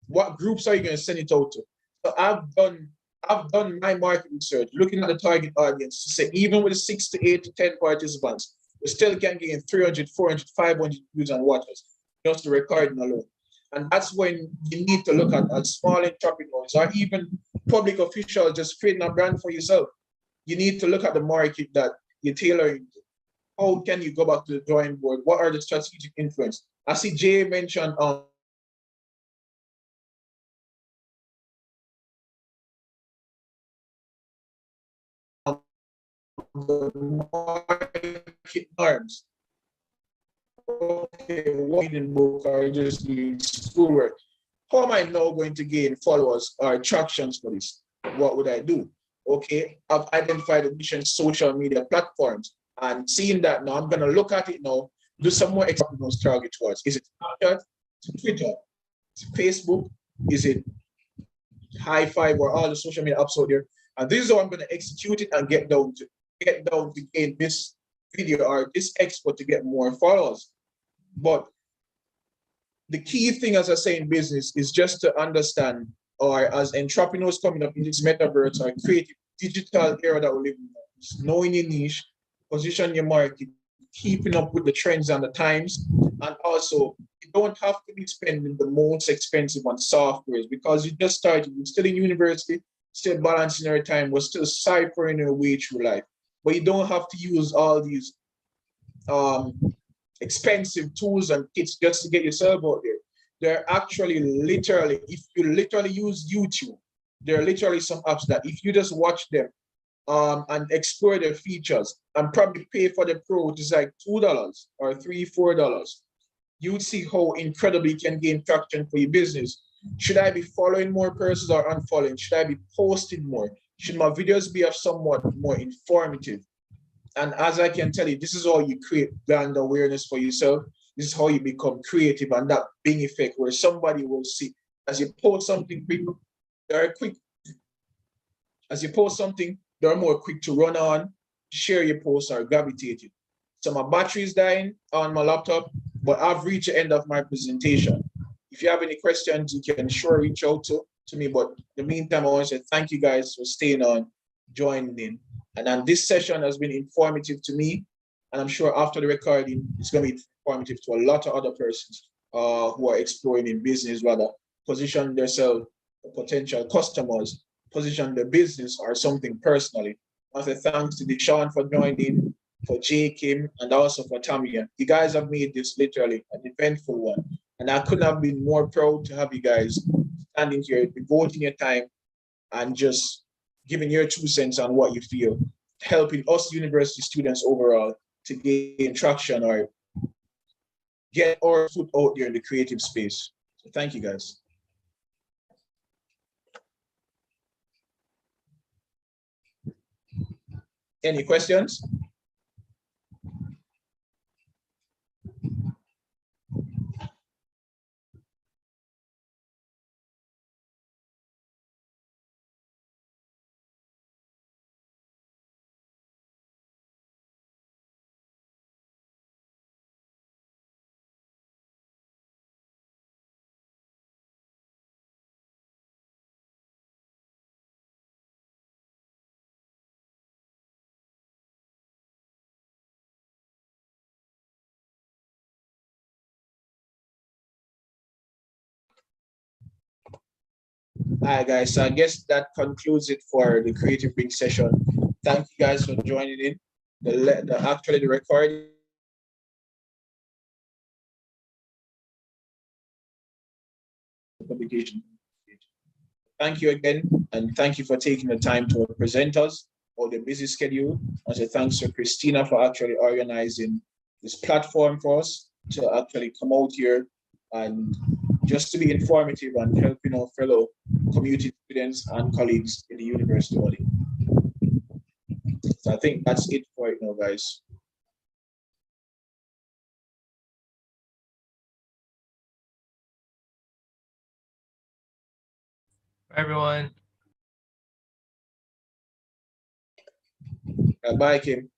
what groups are you going to send it out to? So I've done my market research, looking at the target audience to say, even with the 6 to 8 to 10 participants, we still can gain 300, 400, 500 views and watches, just the recording alone. And that's when you need to look at small entrepreneurs or even public officials just creating a brand for yourself. You need to look at the market that you're tailoring to. How can you go back to the drawing board? What are the strategic influence? I see Jay mentioned the market norms. Okay, reading book or just doing schoolwork. How am I now going to gain followers or attractions for this? What would I do? Okay, I've identified the different social media platforms and seeing that now, I'm going to look at it now, do some more examples target towards. Is it Snapchat? Is it Twitter? Is it Facebook? Is it High Five or all the social media apps out there? And this is how I'm going to execute it and get down to gain this video or this export to get more followers. But the key thing, as I say in business, is just to understand, or as entrepreneurs coming up in this metaverse or creative digital era that we live in, knowing your niche, position your market, keeping up with the trends and the times, and also you don't have to be spending the most expensive on softwares because you just started, you're still in university, still balancing your time, we're still ciphering your way through life. But you don't have to use all these expensive tools and kits just to get yourself out there. They're actually literally, if you literally use YouTube, there are literally some apps that if you just watch them and explore their features and probably pay for the pro, which is like $2 or $3, $4, you would see how incredibly you can gain traction for your business. Should I be following more persons or unfollowing? Should I be posting more? Should my videos be of somewhat more informative? And as I can tell you, this is how you create brand awareness for yourself. This is how you become creative, and that big effect where somebody will see as you post something, people, they're quick. As you post something, they're more quick to run on, share your post or gravitate it. So my battery is dying on my laptop, but I've reached the end of my presentation. If you have any questions, you can sure reach out to me. But in the meantime, I want to say thank you guys for staying on, joining in. And then this session has been informative to me. And I'm sure after the recording, it's going to be informative to a lot of other persons who are exploring in business, rather position themselves, potential customers, position their business or something personally. I want to say thanks to Deshaun for joining, for Jay Kim, and also for Tammy. You guys have made this literally an eventful one. And I couldn't have been more proud to have you guys standing here, devoting your time and just giving your 2 cents on what you feel, helping us university students overall to gain traction or get our foot out there in the creative space. So thank you guys. Any questions? right, guys. So I guess that concludes it for the Creative Bring session. Thank you guys for joining in. Actually, the recording publication. Thank you again, and thank you for taking the time to present us or the busy schedule. And so thanks to Christina for actually organizing this platform for us to actually come out here and just to be informative and helping our fellow community students and colleagues in the university body. So I think that's it for right now, guys. Bye, everyone. Bye, Kim.